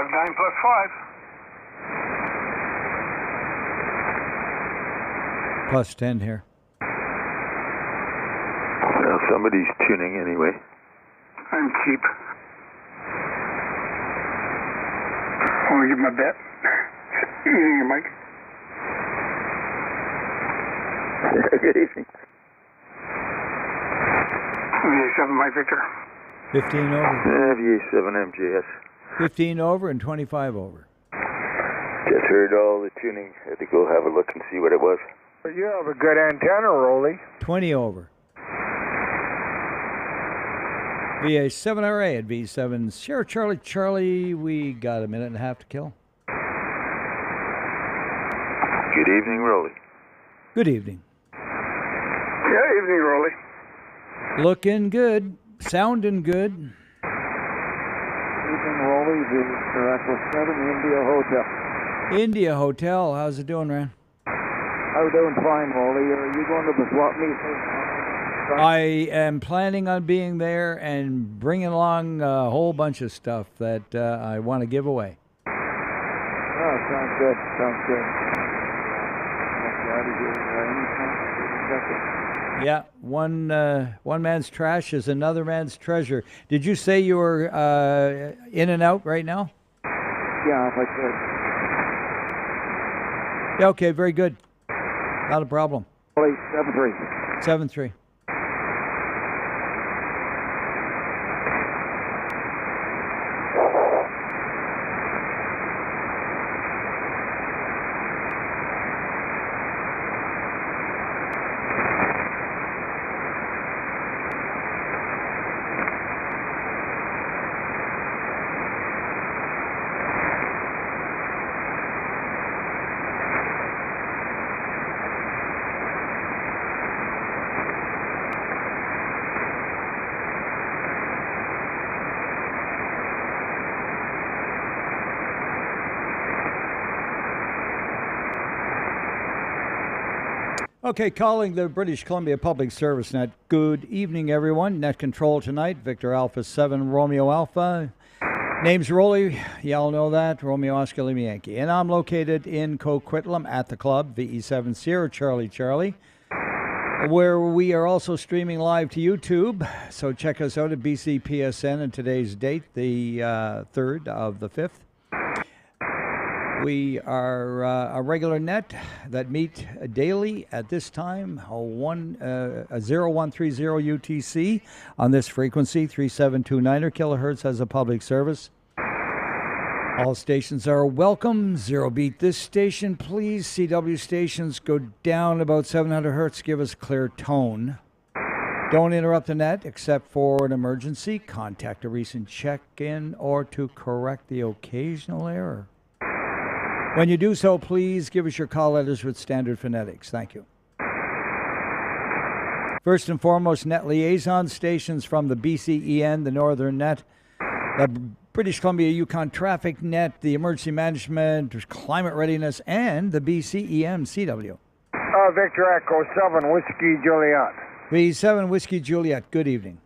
59 plus 5. Plus 10 here. Well, somebody's tuning anyway. I'm cheap. Want to give my bet? Evening, Mike. Good evening. VA7, Mike Victor. 15 over. VA7 MJS. 15 over and 25 over. Just heard all the tuning. Had to go have a look and see what it was. You have a good antenna, Roly. 20 over. VA7RA at V7 Sierra Charlie. We got a minute and a half to kill. Good evening, Roly. Good evening. Yeah, evening, Roly. Looking good. Sounding good. Evening, Roly. The Echo 7 India Hotel. India Hotel. How's it doing, Ran? I'm doing fine, Roly. Are you going to the swap meet? I am planning on being there and bringing along a whole bunch of stuff that I want to give away. Oh, sounds good. Sounds good. Yeah, one man's trash is another man's treasure. Did you say you were in and out right now? Yeah, if I could. Yeah, okay, very good. Not a problem. 7-3. 7-3. Okay, calling the British Columbia Public Service Net. Good evening, everyone. Net control tonight, Victor Alpha 7 Romeo Alpha. Name's Roly. Y'all know that. Romeo Oscar Lima Yankee. And I'm located in Coquitlam at the club, VE7 Sierra Charlie, where we are also streaming live to YouTube. So check us out at BCPSN and today's date, the 3rd of the 5th. We are a regular net that meet daily at this time, a 0130 UTC on this frequency, 3729 kilohertz as a public service. All stations are welcome. Zero beat this station, please. CW stations go down about 700 hertz. Give us clear tone. Don't interrupt the net except for an emergency. Contact a recent check-in or to correct the occasional error. When you do so, please give us your call letters with standard phonetics. Thank you. First and foremost, net liaison stations from the BCEN, the Northern Net, the British Columbia Yukon Traffic Net, the Emergency Management, Climate Readiness, and the BCEM CW. Victor Echo 7 Whiskey Juliet. V7 Whiskey Juliet, good evening.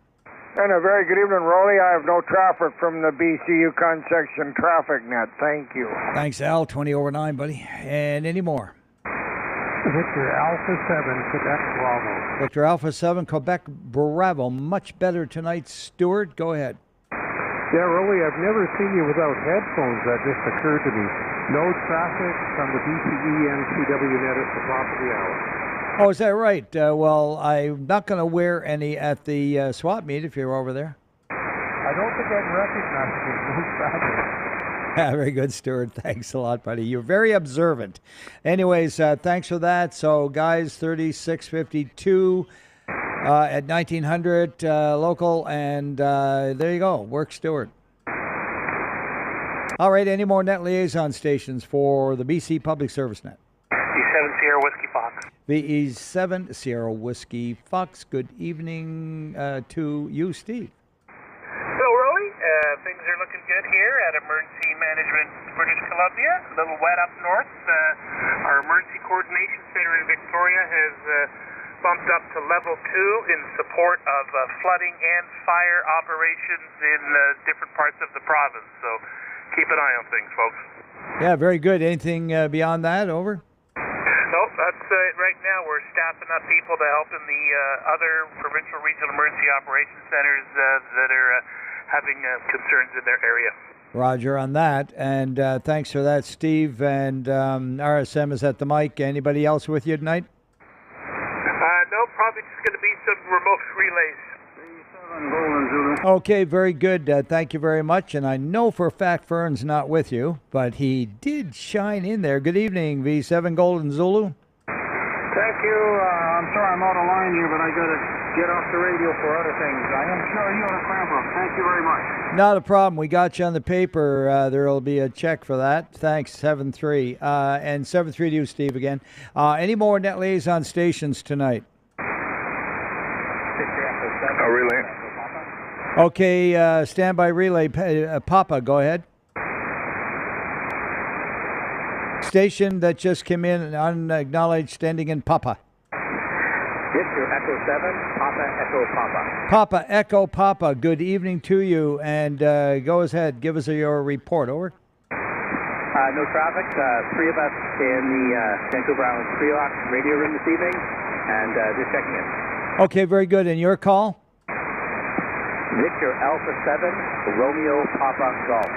And a very good evening, Roly. I have no traffic from the BC Yukon section traffic net. Thank you. Thanks, Al. 20 over 9, buddy. And any more? Victor Alpha 7, Quebec Bravo. Victor Alpha 7, Quebec Bravo. Much better tonight, Stuart. Go ahead. Yeah, Roly, I've never seen you without headphones. That just occurred to me. No traffic from the BCEN CW net at the top of the hour. Oh, is that right? Well, I'm not going to wear any at the swap meet if you're over there. I don't think I'd recognize you. No traffic. Yeah, very good, Stuart. Thanks a lot, buddy. You're very observant. Anyways, thanks for that. So, guys, 3652 at 1900 local, and there you go. Work, Stuart. All right, any more net liaison stations for the BC Public Service Net? VE7 Sierra Whiskey Fox. VE7 Sierra Whiskey Fox. Good evening to you, Steve. Hello, Roly. Things are looking good here at Emergency Management British Columbia. A little wet up north. Our Emergency Coordination Center in Victoria has bumped up to level 2 in support of flooding and fire operations in different parts of the province. So keep an eye on things, folks. Yeah, very good. Anything beyond that? Over. Nope, that's it. Right now, we're staffing up people to help in the other provincial regional emergency operations centers that are having concerns in their area. Roger on that. And thanks for that, Steve. And RSM is at the mic. Anybody else with you tonight? No, probably just going to be some remote relays. Okay, very good. Thank you very much. And I know for a fact Fern's not with you, but he did shine in there. Good evening, V7 Golden Zulu. Thank you. I'm sorry I'm out of line here, but I got to get off the radio for other things. I am sure you are Cranbrook. Thank you very much. Not a problem. We got you on the paper. There will be a check for that. Thanks, 7-3. And 7-3 to you, Steve, again. Any more net liaison stations tonight? Relay. Okay, standby relay. Papa, go ahead. Station that just came in, unacknowledged, ending in Papa. Victor Echo 7, Papa Echo Papa. Papa Echo Papa, good evening to you, and go ahead, give us your report, over. No traffic, three of us in the Vancouver Island Creox radio room this evening, and just checking in. Okay, very good, and your call? Victor Alpha 7, Romeo Papa Golf.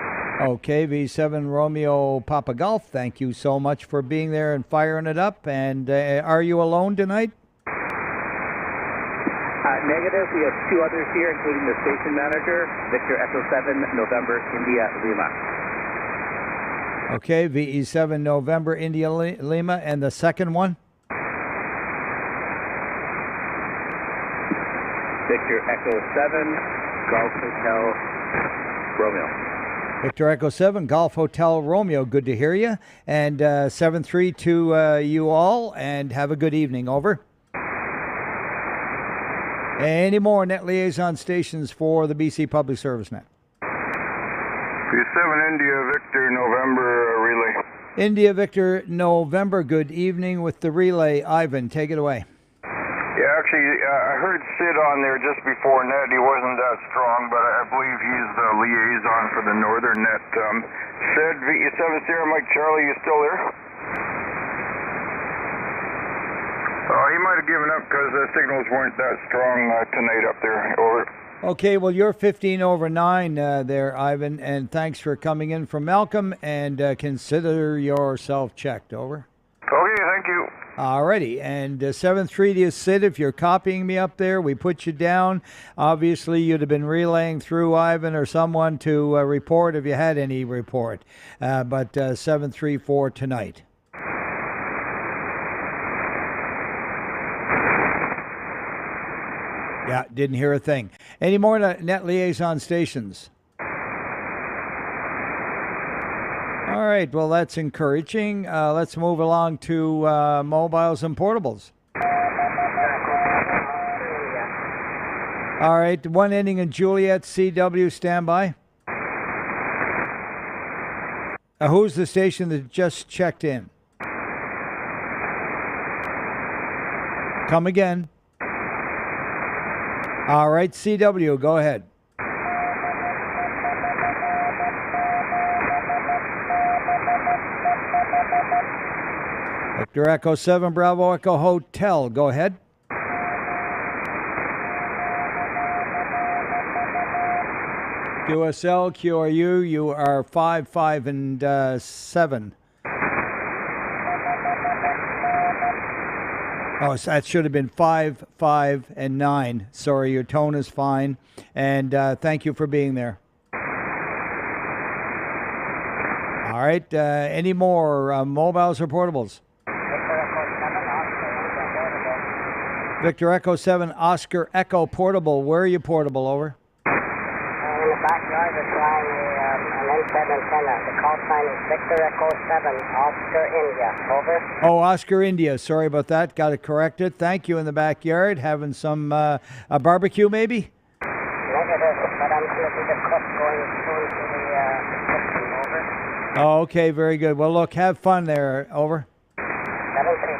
Okay, V7 Romeo Papa Golf, thank you so much for being there and firing it up, and are you alone tonight? Negative. We have two others here, including the station manager, Victor Echo 7, November, India, Lima. Okay, VE7 November, India, Lima, and the second one? Victor Echo 7, Golf Hotel, Romeo. Victor Echo 7, Golf Hotel Romeo, good to hear you. And 7-3 to you all, and have a good evening, over. Any more net liaison stations for the BC Public Service Net? B7 India Victor November relay. India Victor November, good evening with the relay. Ivan, take it away. Yeah, actually, I heard Sid on there just before net. He wasn't that strong, but I believe he's the liaison for the northern net. Sid, VE7 Sierra Mike Charlie, you still there? He might have given up because the signals weren't that strong tonight up there. Over. Okay, well, you're 15 over 9 there, Ivan, and thanks for coming in from Malcolm, and consider yourself checked, over. Okay, thank you. Alrighty, and 7-3 to you, Sid, if you're copying me up there, we put you down. Obviously, you'd have been relaying through Ivan or someone to report if you had any report, but 7-3 for tonight. Yeah, didn't hear a thing. Any more net liaison stations? All right, well, that's encouraging. Let's move along to mobiles and portables. All right, one ending in Juliet, CW, standby. Who's the station that just checked in? Come again. All right, CW, go ahead. Victor Echo 7, Bravo Echo Hotel, go ahead. QSL, QRU, you are 5, 5, and 7. Oh, so that should have been 5, 5, and 9. Sorry, your tone is fine. And thank you for being there. All right, any more mobiles or portables? Victor Echo 7, Oscar Echo portable. Where are you portable, over? In the backyard, we're flying an N7 antenna. The call sign is Victor Echo 7, Oscar India. Over. Oh, Oscar India. Sorry about that. Got it corrected. Thank you. In the backyard, having some a barbecue, maybe? Negative, but I'm going to be the cook going soon to the kitchen. Over. Oh, okay. Very good. Well, look, have fun there. Over. 7-3,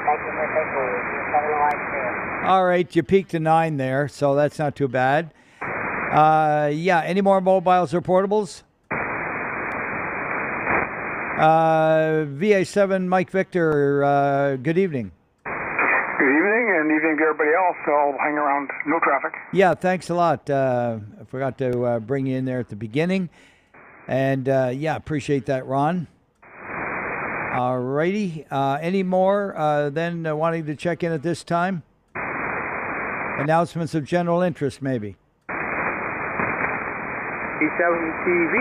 thank you for taking me. 7 wide clear. All right, you peaked to 9 there, so that's not too bad. Yeah, any more mobiles or portables? VA7 Mike Victor, good evening. Good evening, and evening to everybody else. I'll hang around. No traffic. Yeah, thanks a lot. I forgot to bring you in there at the beginning. And, yeah, appreciate that, Ron. All righty. Any more than wanting to check in at this time? Announcements of general interest, maybe. B7 TV.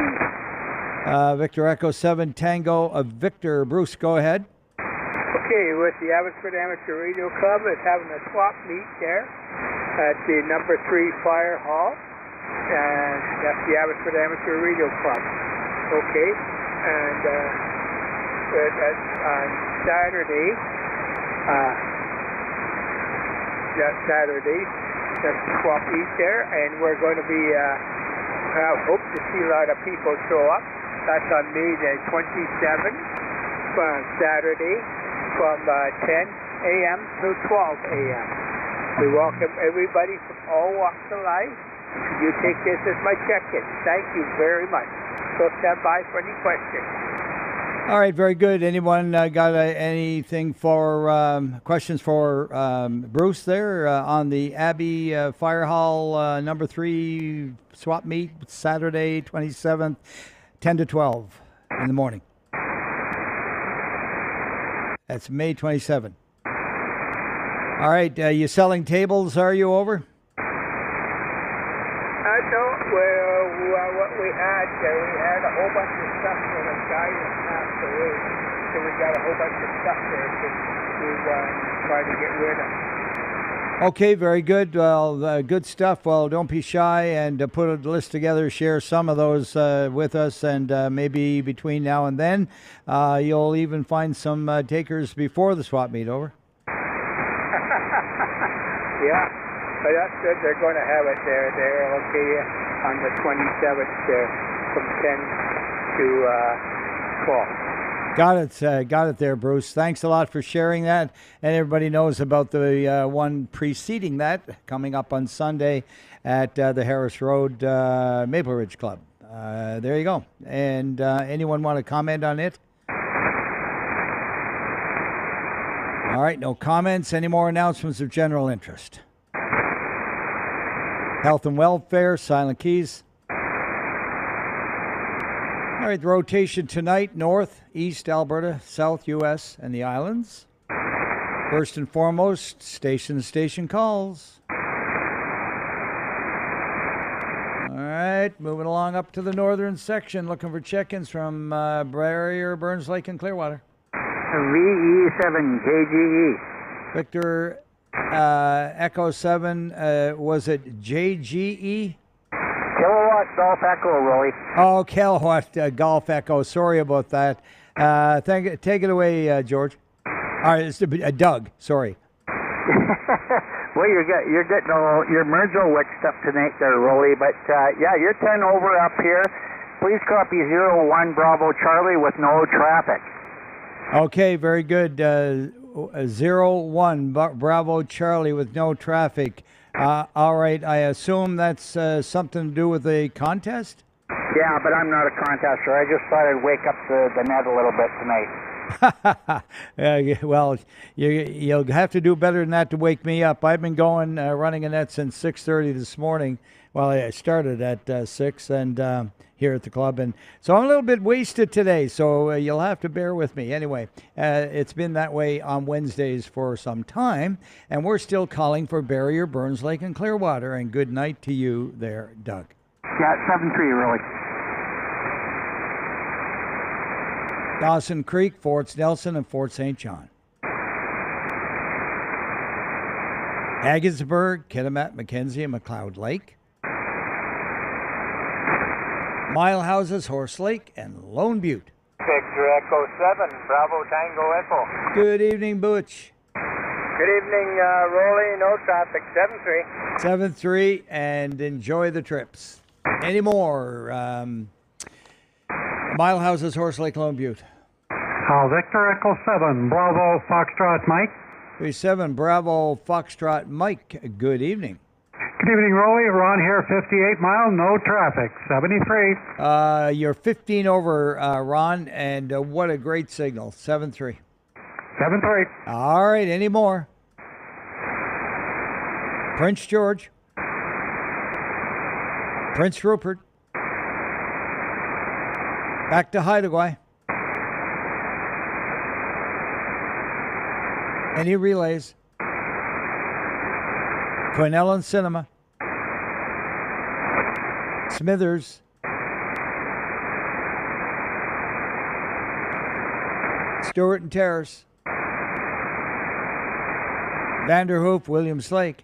Victor Echo 7 Tango of Victor. Bruce, go ahead. Okay, with the Abbotsford Amateur Radio Club is having a swap meet there at the number 3 Fire Hall, and that's the Abbotsford Amateur Radio Club. Okay, and that's on Saturday. That's the swap meet there, and we're going to be hope to see a lot of people show up. That's on May the 27th, Saturday, from 10 a.m. to 12 a.m. We welcome everybody from all walks of life. You take this as my check-in. Thank you very much. So stand by for any questions. All right, very good. Anyone got anything for questions for Bruce there on the Abbey Fire Hall number 3 swap meet Saturday 27th, 10 to 12 in the morning? That's May 27th. All right, you selling tables, are you, over? No, well, what we had a whole bunch of stuff for the guy that passed away. So we got a whole bunch of stuff there to try to get rid of. Okay, very good. Well, good stuff. Well, don't be shy and put a list together. Share some of those with us, and maybe between now and then, you'll even find some takers before the swap meet. Over. Yeah, but that's good. They're going to have it there. They're okay on the 27th there, from 10 to 12. Got it there, Bruce. Thanks a lot for sharing that. And everybody knows about the one preceding that coming up on Sunday at the Harris Road Maple Ridge Club. There you go. And anyone want to comment on it? All right, no comments. Any more announcements of general interest? Health and welfare, Silent Keys. All right, the rotation tonight, North, East Alberta, South U.S., and the islands. First and foremost, station-to-station calls. All right, moving along up to the northern section, looking for check-ins from Barrier, Burns Lake, and Clearwater. VE7 KGE. Victor Echo 7, was it JGE? Kilowatt Golf Echo, Roly. Oh, Kilowatt Golf Echo. Sorry about that. Take it away, George. All right, it's Doug. Sorry. Well, you're getting all your Mergel mixed up tonight there, Roly. But yeah, you're 10 over up here. Please copy 01 Bravo Charlie with no traffic. Okay, very good. 01 Bravo Charlie with no traffic. All right, I assume that's something to do with the contest? Yeah, but I'm not a contester. I just thought I'd wake up the net a little bit tonight. Well, you'll have to do better than that to wake me up. I've been going, running a net since 6:30 this morning. Well, I started at 6 and here at the club. And so I'm a little bit wasted today, so you'll have to bear with me. Anyway, it's been that way on Wednesdays for some time, and we're still calling for Barrier, Burns Lake, and Clearwater. And good night to you there, Doug. Yeah, 7-3, really. Dawson Creek, Forts Nelson, and Fort St. John. Haggensburg, Kitimat, Mackenzie, and McLeod Lake. Mile Houses, Horse Lake, and Lone Butte. Victor Echo 7, Bravo Tango Echo. Good evening, Butch. Good evening, Roly. No traffic, 7-3. 7-3, and enjoy the trips. Any more? Mile Houses, Horse Lake, Lone Butte. Victor Echo 7, Bravo Foxtrot Mike. 37, Bravo Foxtrot Mike. Good evening. Good evening, Roly. Ron here, 58 mile, no traffic, 73. You're 15 over, Ron, and what a great signal, 7-3. 73. All right, any more? Prince George. Prince Rupert. Back to Haida. Any relays? Cornell and Cinema. Smithers. Stewart and Terrace. Vanderhoof, Williams Lake.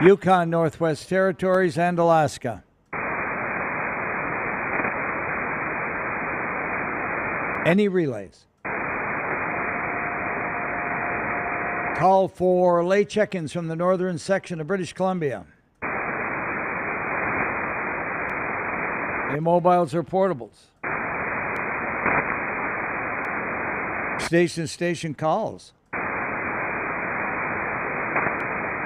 Yukon, Northwest Territories, and Alaska. Any relays? Call for lay check-ins from the northern section of British Columbia. Any mobiles or portables? Station calls.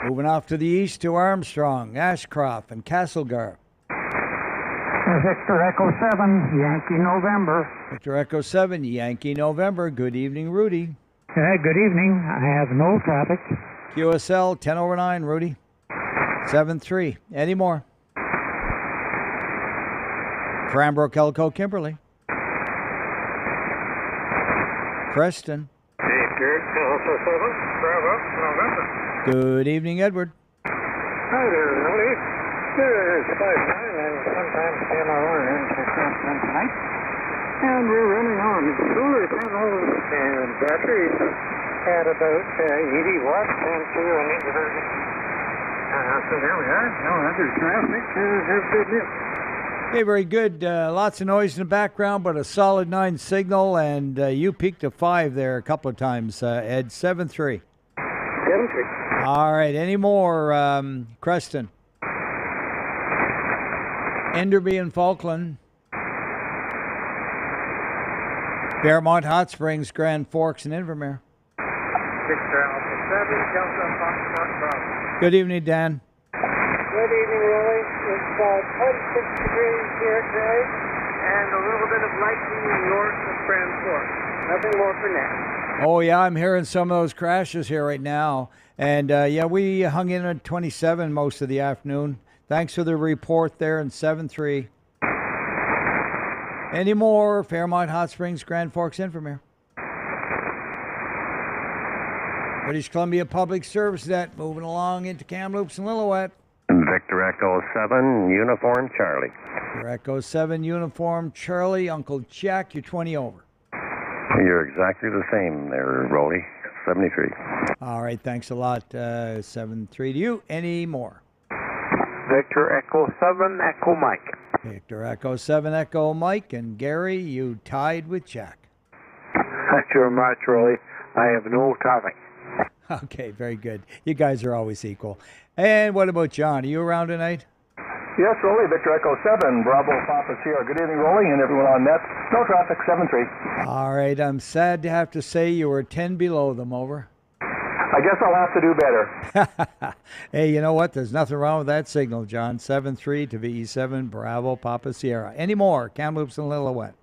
Moving off to the east to Armstrong, Ashcroft, and Castlegar. Victor Echo 7, Yankee November. Victor Echo 7, Yankee November. Good evening, Rudy. Good evening. I have no traffic. QSL 10 over 9, Rudy. 7-3. Any more? Cranbrook, Elko, Kimberly. Preston. Victor Alpha 7, Bravo, November. Good evening, Edward. Hi there, Roly. It's 5-9 and sometimes CMR tonight. And we're running on solar panels and batteries at about 80 watts and to an inverter. So there we are. No other traffic. Have good news. Okay, very good. Lots of noise in the background, but a solid 9 signal, and you peaked to 5 there a couple of times, Ed. 7-3. 7-3. All right, any more, Creston? Enderby and Falkland. Fairmont, Hot Springs, Grand Forks, and Invermere. Victor Alpha 7, Delta Foxtrot Bravo. Good evening, Dan. Good evening, Roly. It's 26 degrees here today, And a little bit of lightning north of Grand Forks. nothing more for now. Oh, yeah, I'm hearing some of those crashes here right now. And, yeah, we hung in at 27 most of the afternoon. Thanks for the report there in 7-3. Any more? Fairmont, Hot Springs, Grand Forks, Invermere. British Columbia Public Service Net moving along into Kamloops and Lillooet. Victor Echo 7, Uniform Charlie. Victor Echo 7, Uniform Charlie. Uncle Jack, you're 20 over. You're exactly the same there, Roly. 73. All right, thanks a lot. 7-3 to you. Any more? Victor Echo 7, Echo Mike. Victor Echo 7, Echo Mike. And Gary, you tied with Jack. Thank you very much, Roly. I have no traffic. Okay, very good. You guys are always equal. And what about John? Are you around tonight? Yes, Roly, Victor Echo 7, Bravo Papa Sierra. Good evening, Roly, and everyone on net. No traffic, 7-3. All right, I'm sad to have to say you were 10 below them, over. I guess I'll have to do better. Hey, you know what? There's nothing wrong with that signal, John. 7-3 to VE7, Bravo Papa Sierra. Any more? Kamloops and Lillooet.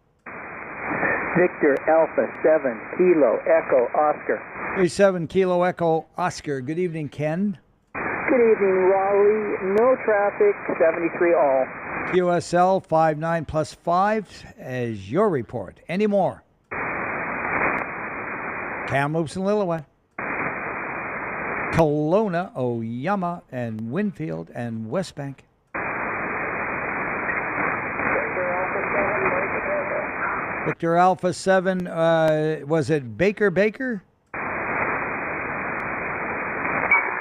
Victor Alpha 7, Kilo Echo Oscar. 37 Kilo Echo Oscar. Good evening, Ken. Good evening, Roly. No traffic, 73 all. QSL 59 plus 5 as your report. Any more? Kamloops and Lillooet. Kelowna, Oyama, and Winfield, and Westbank. Victor Alpha 7, was it Baker?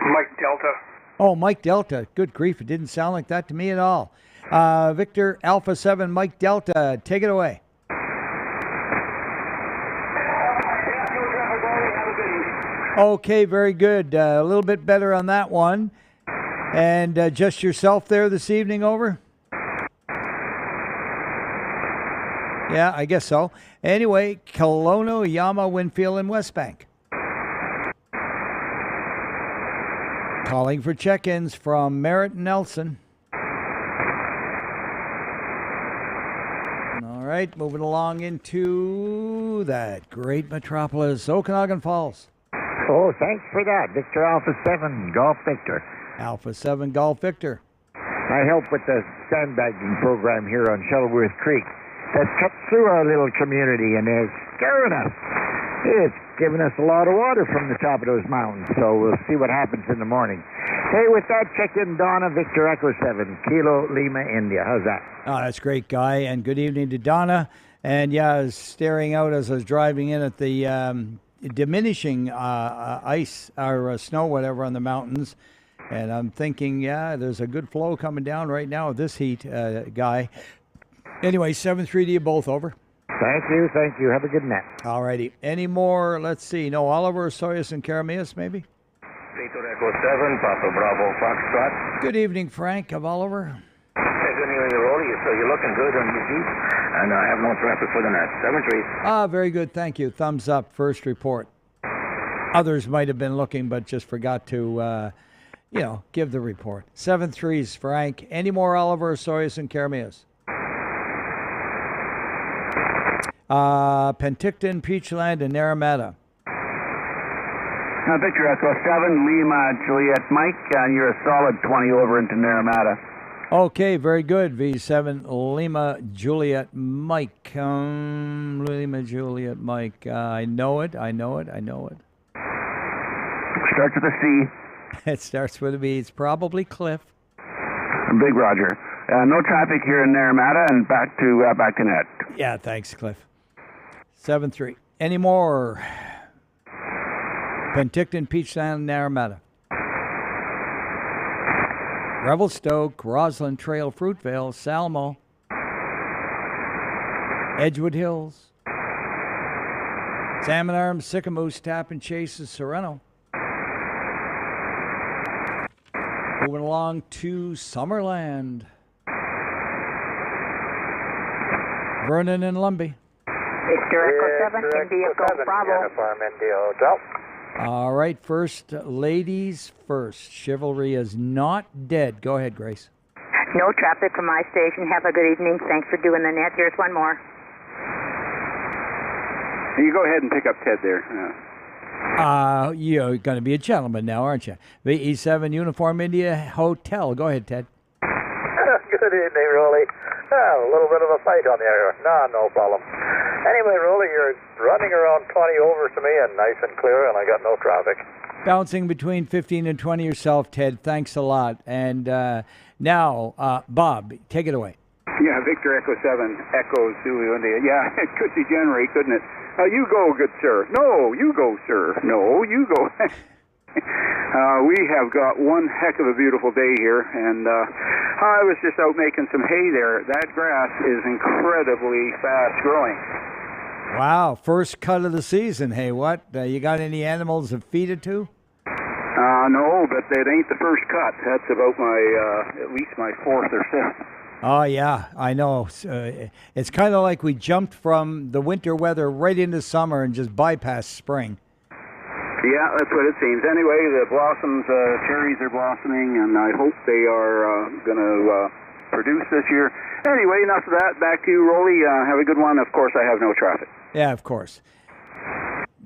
Mike Delta. Oh, Mike Delta. Good grief, it didn't sound like that to me at all. Victor Alpha 7, Mike Delta, take it away. Okay, very good. A little bit better on that one. And just yourself there this evening, over? Yeah, I guess so. Anyway, Kelowna, Yama, Winfield, and Westbank. Calling for check-ins from Merritt Nelson. All right, moving along into that great metropolis, Okanagan Falls. Oh, thanks for that. Victor Alpha 7, Golf Victor. Alpha 7, Golf Victor. I help with the sandbagging program here on Shuttleworth Creek. That cuts through our little community and is scaring us. It's giving us a lot of water from the top of those mountains, so we'll see what happens in the morning. Hey, with that, check in Donna, Victor Echo 7, Kilo Lima, India. How's that? Oh, that's great, Guy. And good evening to Donna. And yeah, I was staring out as I was driving in at the diminishing ice or snow, whatever, on the mountains. And I'm thinking, yeah, there's a good flow coming down right now with this heat, Guy. Anyway, 7-3 to you both, over. Thank you. Have a good night. All righty. Any more? Let's see. No, Oliver, Soyuz, and Karamias, maybe? Victor Echo 7, Papa Bravo Foxtrot. Good evening, Frank of Oliver. Hey, good evening, Roly. So you're looking good on your Jeep, and I have no traffic for the night. 7-3. Very good. Thank you. Thumbs up. First report. Others might have been looking, but just forgot to, give the report. 7-3's, Frank. Any more Oliver, Soyuz, and Karamias? Penticton, Peachland, and Naramata. Victor Echo 7, Lima, Juliet, Mike, and you're a solid 20 over into Naramata. Okay, very good. V7, Lima, Juliet, Mike. Lima, Juliet, Mike. I know it. Starts with a C. It starts with a B. It's probably Cliff. Big Roger. No traffic here in Naramata, and back to net. Yeah, thanks, Cliff. 7-3. Any more? Penticton, Peachland, Naramata. Revelstoke, Roslyn Trail, Fruitvale, Salmo, Edgewood Hills, Salmon Arms, Sycamoose, Tappan Chases, Sereno. Moving along to Summerland. Vernon and Lumbee. Victor Echo 7, India Golf Bravo. Uniform India Hotel. All right, first, ladies first. Chivalry is not dead. Go ahead, Grace. No traffic from my station. Have a good evening. Thanks for doing the net. Here's one more. You go ahead and pick up Ted there. You're going to be a gentleman now, aren't you? VE7 Uniform India Hotel. Go ahead, Ted. Good evening, Roly. A little bit of a fight on the air. No problem. Anyway, Roly, you're running around 20 over to me and nice and clear, and I got no traffic. Bouncing between 15 and 20 yourself, Ted. Thanks a lot. And now, Bob, take it away. Yeah, Victor Echo 7, Echo Zulu India. Yeah, it could degenerate, couldn't it? You go, good sir. No, you go, sir. No, you go. We have got one heck of a beautiful day here, and I was just out making some hay there. That grass is incredibly fast growing. Wow, first cut of the season. Hey, what? You got any animals to feed it to? No, but it ain't the first cut. That's about at least my fourth or fifth. Oh, yeah, I know. It's kind of like we jumped from the winter weather right into summer and just bypassed spring. Yeah, that's what it seems. Anyway, the blossoms, cherries are blossoming, and I hope they are going to produce this year. Anyway, enough of that. Back to you, Roly. Have a good one. Of course, I have no traffic. Yeah, of course.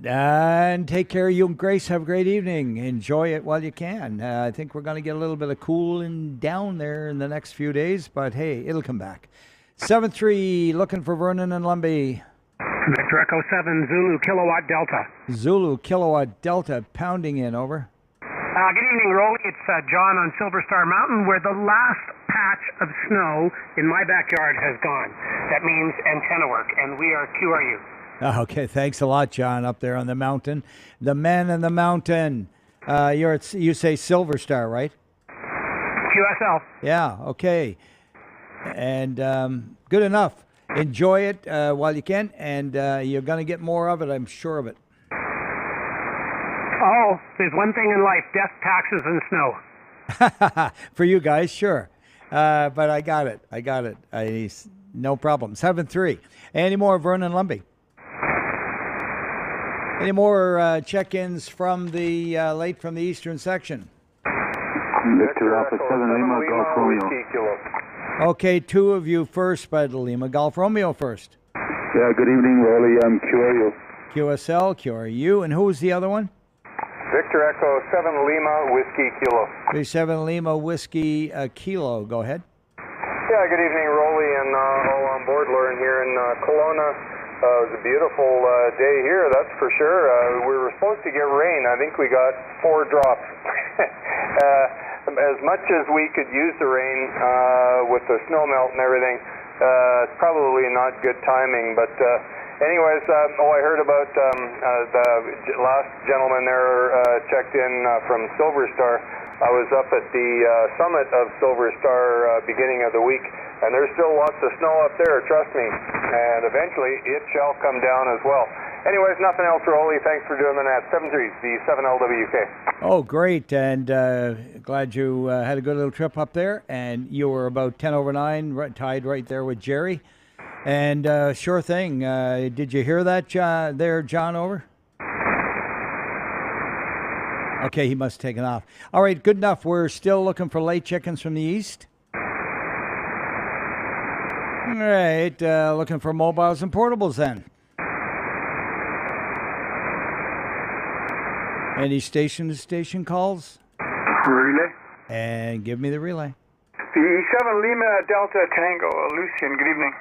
And take care, you and Grace. Have a great evening. Enjoy it while you can. I think we're going to get a little bit of cooling down there in the next few days, but hey, it'll come back. 7-3, looking for Vernon and Lumbee. Victor Echo 7, Zulu Kilowatt Delta. Zulu Kilowatt Delta, pounding in, over. Good evening, Roly. It's John on Silver Star Mountain, where the last patch of snow in my backyard has gone. That means antenna work, and we are QRU. Okay, thanks a lot, John, up there on the mountain. The man in the mountain. You say Silver Star, right? QSL. Yeah, okay. And good enough. Enjoy it while you can, and you're going to get more of it, I'm sure of it. Oh, there's one thing in life, death, taxes, and snow. For you guys, sure. But I got it. No problem. 7-3. Any more Vernon Lumbee? Any more check-ins from the late from the eastern section? Victor Alpha 7 Lima, Golf Romeo. Okay, two of you first, Brad Lima. Golf Romeo first. Yeah, good evening, Roly. I'm QRU. QSL, QRU. And who was the other one? Victor Echo 7 Lima, Whiskey Kilo. 7 Lima, Whiskey Kilo. Go ahead. Yeah, good evening, Roly, and all on board. Lauren here in Kelowna. It was a beautiful day here, that's for sure. We were supposed to get rain. I think we got 4 drops. As much as we could use the rain with the snow melt and everything, it's probably not good timing. But anyways, I heard about the last gentleman there checked in from Silver Star. I was up at the summit of Silver Star beginning of the week, and there's still lots of snow up there, trust me. And eventually it shall come down as well. Anyways, nothing else, Roly. Thanks for doing the net. 7-3, the 7LWK. Oh, great. And glad you had a good little trip up there. And you were about 10 over 9, tied right there with Jerry. And sure thing. Did you hear that there, John, over? Okay, he must have taken off. All right, good enough. We're still looking for late chickens from the east. All right, looking for mobiles and portables then. Any station-to-station calls? Relay. And give me the relay. The 7 Lima Delta Tango, Lucian, good evening.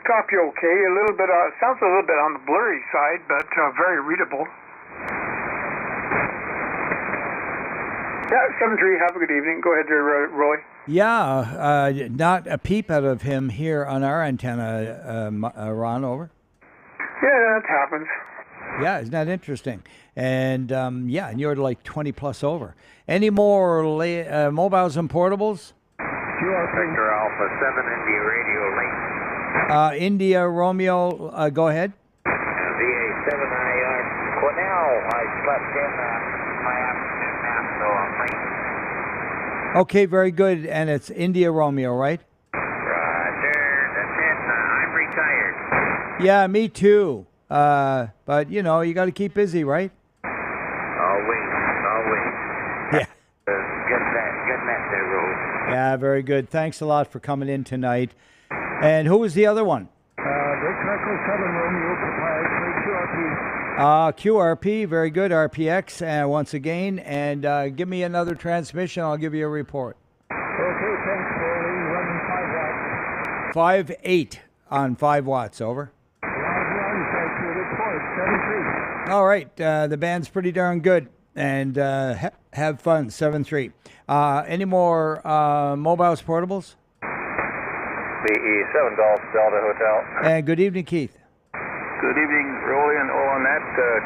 Copy okay, a little bit, sounds a little bit on the blurry side, but very readable. Yeah, 7-3, have a good evening. Go ahead there, Roy. Yeah, not a peep out of him here on our antenna, Ron, over. Yeah, that happens. Yeah, isn't that interesting? And yeah, and you're like 20 plus over. Any more mobiles and portables? Victor Alpha 7 India Radio link. India Romeo, go ahead. VA7, well, now I slept in my afternoon nap, so I'm late. Okay, very good. And it's India Romeo, right? Roger, that's it. I'm retired. Yeah, me too. But, you know, you got to keep busy, right? Always. Yeah. Good net there, Roly. Yeah, very good. Thanks a lot for coming in tonight. And who was the other one? Victor Echo 7 Romeo, proprietary QRP. QRP, very good. RPX, once again. And give me another transmission. I'll give you a report. Okay, thanks, Roly. Running 5 watts. 5.8 on 5 watts, over. Thanks for the report. 7-3. All right, the band's pretty darn good. And have fun, 7-3. Any more mobiles, portables? BE7 Golf Delta Hotel. And good evening, Keith. Good evening, Roly, and all on that.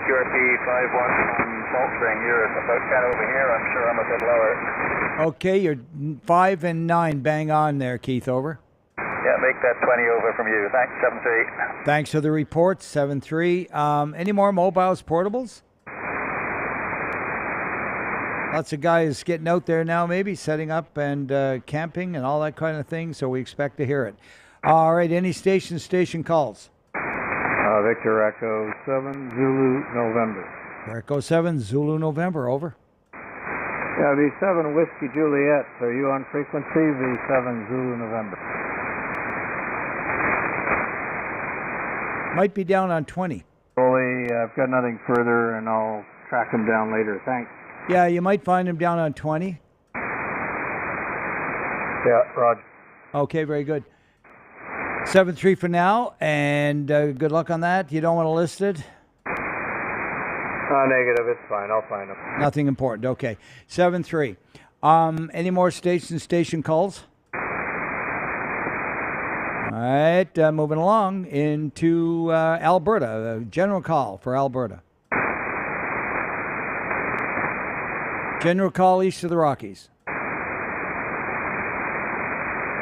QRP 5 watts on Salt Spring. You're about 10 over here. I'm sure I'm a bit lower. Okay, you're 5 and 9, bang on there, Keith, over. Yeah, make that 20 over from you. Thanks, 7-3. Thanks for the report, 7-3. Any more mobiles, portables? Lots of guys getting out there now, maybe setting up and camping and all that kind of thing, so we expect to hear it. All right, any station calls? Victor Echo 7 Zulu November. Echo 7 Zulu November, over. Yeah, V7 Whiskey Juliet. Are you on frequency? V7 Zulu November. Might be down on 20. Roly, I've got nothing further, and I'll track them down later. Thanks. Yeah, you might find him down on 20. Yeah, Roger. Okay, very good. 7-3 for now, and good luck on that. You don't want to list it? Negative, it's fine. I'll find them. Nothing important. Okay, 7-3. Any more station calls? All right, moving along into Alberta. General call for Alberta. General call east of the Rockies.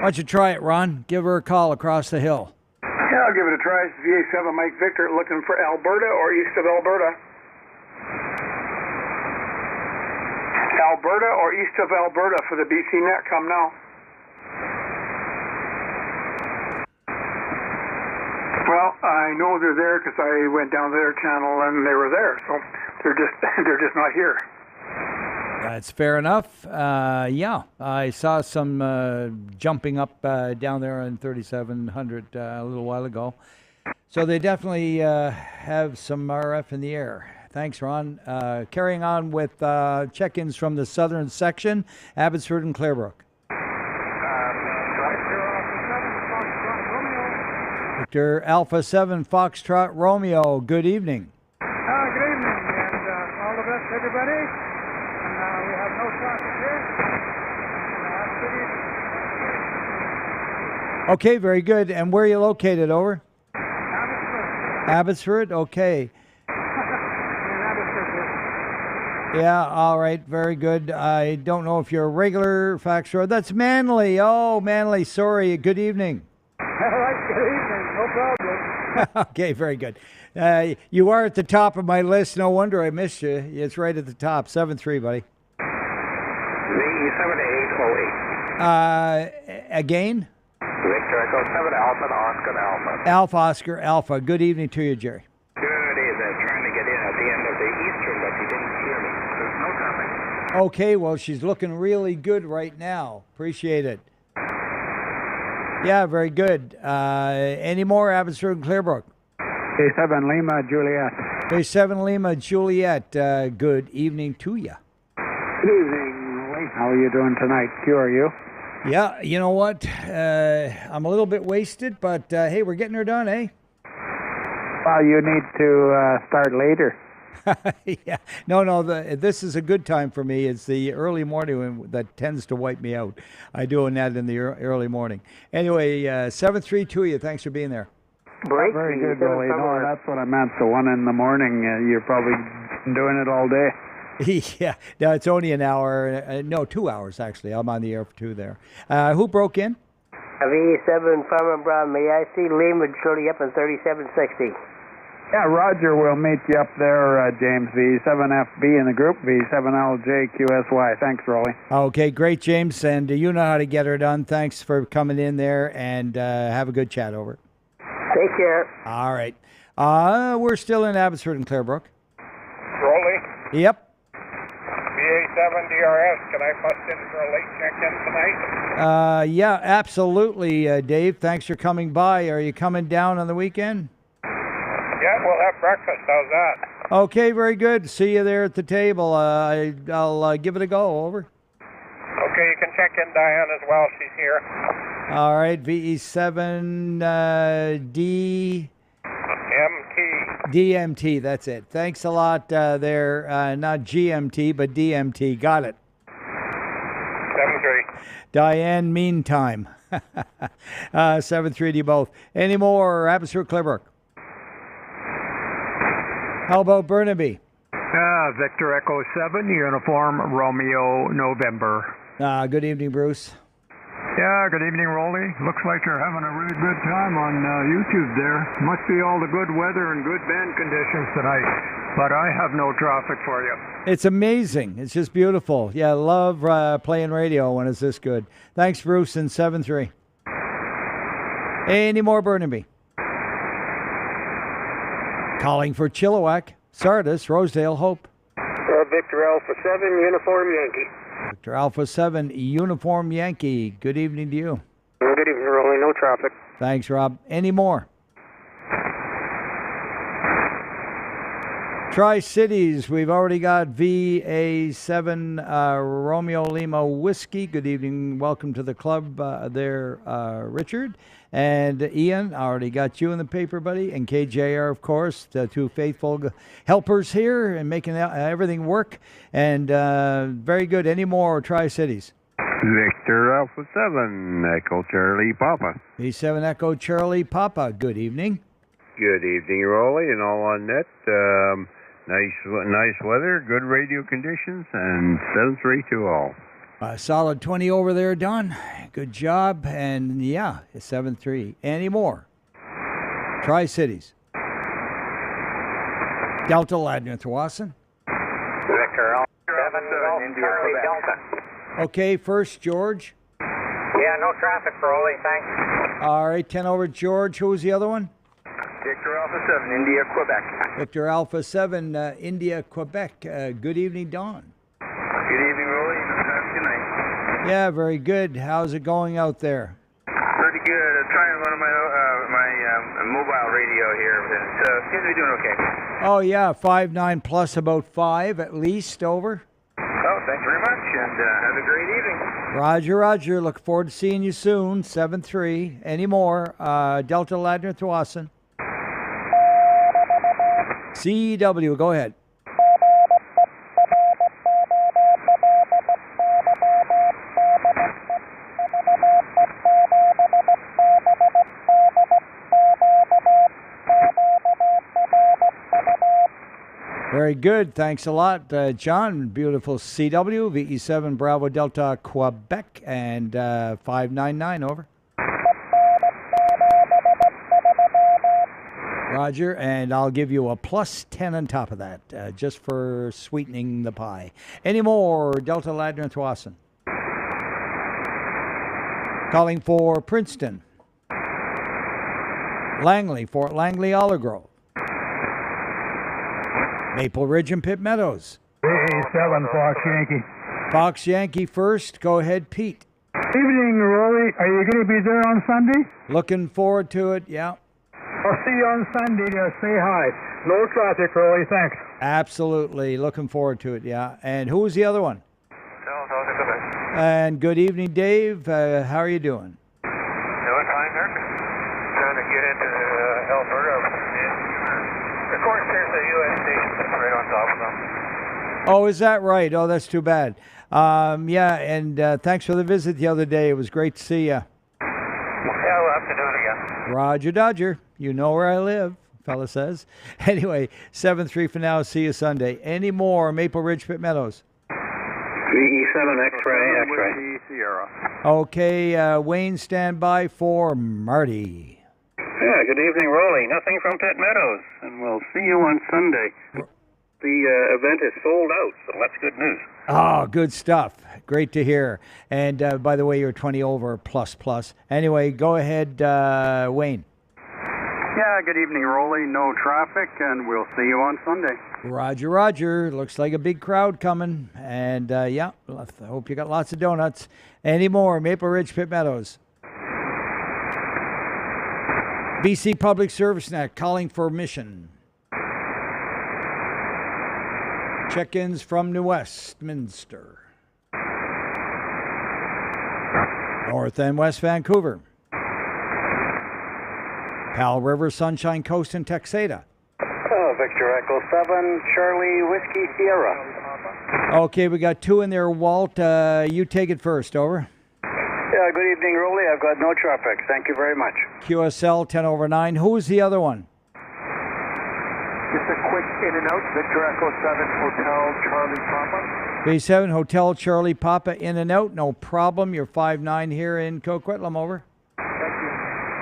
Why don't you try it, Ron? Give her a call across the hill. Yeah, I'll give it a try. It's VA7 Mike Victor looking for Alberta or east of Alberta. Alberta or east of Alberta for the BC net. Come now. Well, I I know they're there because I went down to their channel and they were there. So they're just not here. That's fair enough. Yeah, I saw some jumping up down there on 3700 a little while ago. So they definitely have some RF in the air. Thanks, Ron. Carrying on with check-ins from the southern section, Abbotsford and Clarebrook. Victor Alpha 7 Foxtrot Romeo, good evening. Good evening, and all the best to everybody. And we have no traffic here. Okay, very good. And where are you located, over? Abbotsford. Abbotsford, okay. Yeah, all right, very good. I don't know if you're a regular Foxtrot. That's Manly. Oh, Manly, sorry. Good evening. All right, good evening. No problem. Okay, very good. You are at the top of my list. No wonder I missed you. It's right at the top. 7-3, buddy. V7808. Again? Victor Echo 7 Alpha Oscar Alpha. Alpha Oscar Alpha. Good evening to you, Jerry. Good evening. Trying to get in at the end of the Eastern, but you didn't hear me. There's no traffic. Okay, well, she's looking really good right now. Appreciate it. Yeah, very good. Any more, Abbotsford and Clarebrook? A7 Lima Juliet. A7 Lima Juliet. Good evening to you. Good evening, Roly. How are you doing tonight? Q, are you? Yeah, you know what? I'm a little bit wasted, but hey, we're getting her done, eh? Well, you need to start later. Yeah, no. This is a good time for me. It's the early morning that tends to wipe me out. I do that in the early morning. Anyway, 7-3 to you. Thanks for being there. Very good, Roly. No, that's what I meant. The 1 in the morning, you're probably doing it all day. Yeah, no, it's only an hour. No, 2 hours, actually. I'm on the air for 2 there. Who broke in? V7 Farmer Brown. May I see Lima Shirley up in 3760? Yeah, Roger will meet you up there, James. V7FB in the group, V7LJQSY. Thanks, Roly. Okay, great, James. And you know how to get her done. Thanks for coming in there, and have a good chat, over. Take care. All right. We're still in Abbotsford and Clarebrook. Roly? Yep. BA7 DRS, can I bust in for a late check-in tonight? Yeah, absolutely, Dave. Thanks for coming by. Are you coming down on the weekend? Yeah, we'll have breakfast. How's that? Okay, very good. See you there at the table. I'll give it a go, over. Okay, you can check in Diane as well. She's here. All right, VE7 DMT, that's it. Thanks a lot there. Not GMT, but DMT. Got it. 7-3. Diane, meantime. 7-3 to you both. Any more, Abbotsford, Clarebrook? How about Burnaby? Victor Echo 7, Uniform Romeo November. Good evening, Bruce. Yeah, good evening, Roly. Looks like you're having a really good time on YouTube there. Must be all the good weather and good band conditions tonight. But I have no traffic for you. It's amazing. It's just beautiful. Yeah, I love playing radio when it's this good. Thanks, Bruce, and 7-3. Any more Burnaby? Calling for Chilliwack, Sardis, Rosedale, Hope. Victor Alpha 7, Uniform Yankee. Victor Alpha 7, Uniform Yankee. Good evening to you. Good evening, Roly. No traffic. Thanks, Rob. Any more? Tri-Cities, we've already got VA7 Romeo Lima Whiskey. Good evening. Welcome to the club there, Richard. And Ian, I already got you in the paper, buddy. And KJR, of course, the two faithful helpers here and making everything work. And very good. Any more Tri-Cities? Victor Alpha 7, Echo Charlie Papa. V7 Echo Charlie Papa. Good evening. Good evening, Roly, and all on net. Nice weather, good radio conditions, and 7-3 to all. Solid 20 over there, Don. Good job. And yeah, 7-3. Any more? Tri-Cities. Delta Ladner Thwasson. Victor Alpha 7, India Delta. Okay, first, George. Yeah, no traffic for Roly, thanks. All right, 10 over, George. Who was the other one? Victor Alpha 7, India, Quebec. Victor Alpha 7, India, Quebec. Good evening, Don. Good evening, Roly. Good night. Yeah, very good. How's it going out there? Pretty good. I'm trying one of my mobile radio here, but it seems to be doing okay. Oh, yeah, 5.9 plus about 5 at least, over. Oh, thanks very much, and have a great evening. Roger, Roger. Look forward to seeing you soon. 7-3. Any more? Delta Ladner Thwasson. CW, go ahead. Very good. Thanks a lot, John. Beautiful CW, VE7 Bravo Delta Quebec, and 599, over. Roger, and I'll give you a plus 10 on top of that, just for sweetening the pie. Any more, Delta Ladner Thwasson? Calling for Princeton. Langley, Fort Langley, Olive Grove. Maple Ridge and Pitt Meadows. 7 Fox Yankee. Fox Yankee first. Go ahead, Pete. Evening, Roly. Are you going to be there on Sunday? Looking forward to it, yeah. I'll see you on Sunday to say hi. No traffic, Roly. Thanks. Absolutely. Looking forward to it, yeah. And who was the other one? And good evening, Dave. How are you doing? Doing fine, sir. Trying to get into Alberta. Of course, there's a U.S. station right on top of them. Oh, is that right? Oh, that's too bad. Yeah, and thanks for the visit the other day. It was great to see you. Yeah, we'll have to do it again. Roger Dodger. You know where I live, fella says. Anyway, 7-3 for now. See you Sunday. Any more Maple Ridge, Pitt Meadows? VE7 X-ray. Sierra. Okay, Wayne, stand by for Marty. Yeah, good evening, Roly. Nothing from Pitt Meadows, and we'll see you on Sunday. The event is sold out, so that's good news. Oh, good stuff. Great to hear. And by the way, you're 20 over plus. Anyway, go ahead, Wayne. Yeah, good evening, Roly. No traffic, and we'll see you on Sunday. Roger, Roger. Looks like a big crowd coming. And yeah, I hope you got lots of donuts. Any more Maple Ridge, Pitt Meadows? BC Public Service Net calling for mission. Check-ins from New Westminster. North and West Vancouver. Pal River, Sunshine Coast, and Texada. Victor Echo 7, Charlie Whiskey Sierra. Okay, we got 2 in there, Walt. You take it first, over. Yeah, good evening, Roly. I've got no traffic. Thank you very much. QSL 10 over 9. Who was the other one? Just a quick in and out. Victor Echo 7, Hotel Charlie Papa. B7 Hotel Charlie Papa, in and out. No problem. You're 5-9 here in Coquitlam, over.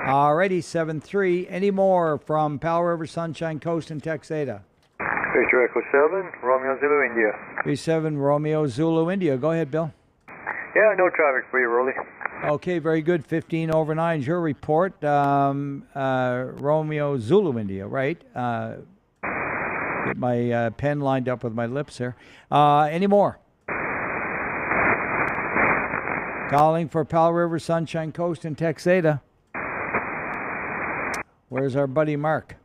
Alrighty, 7-3. Any more from Powell River, Sunshine Coast, and Texada? Victor Echo 7, Romeo Zulu India. B7 Romeo Zulu India. Go ahead, Bill. Yeah, no traffic for you, Roly. Okay, very good. 15 over 9 is your report. Romeo Zulu India, right? Get my pen lined up with my lips here. Any more? Calling for Powell River, Sunshine Coast, and Texada. Where's our buddy Mark?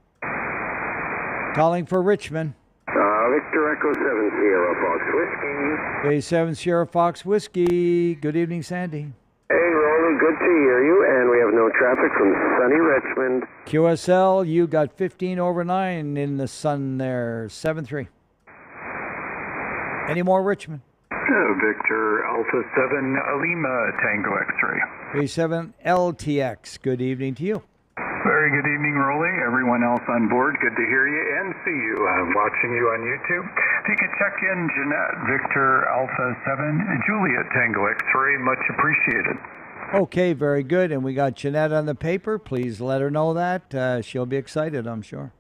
Calling for Richmond. Victor Echo 7 Sierra Fox Whiskey. Bay 7 Sierra Fox Whiskey. Good evening, Sandy. Hey, Roly, good to hear you, and we have no traffic from sunny Richmond. QSL, you got 15 over 9 in the sun there. 7-3. Any more Richmond? Victor Alpha 7 Lima Tango X-ray. Bay 7 LTX. Good evening to you. Very good evening, Roly. Everyone else on board, good to hear you and see you. I'm watching you on YouTube. If you could check in Jeanette, Victor Alpha 7, Juliet Tango X-ray, much appreciated. Okay, very good. And we got Jeanette on the paper. Please let her know that. She'll be excited, I'm sure.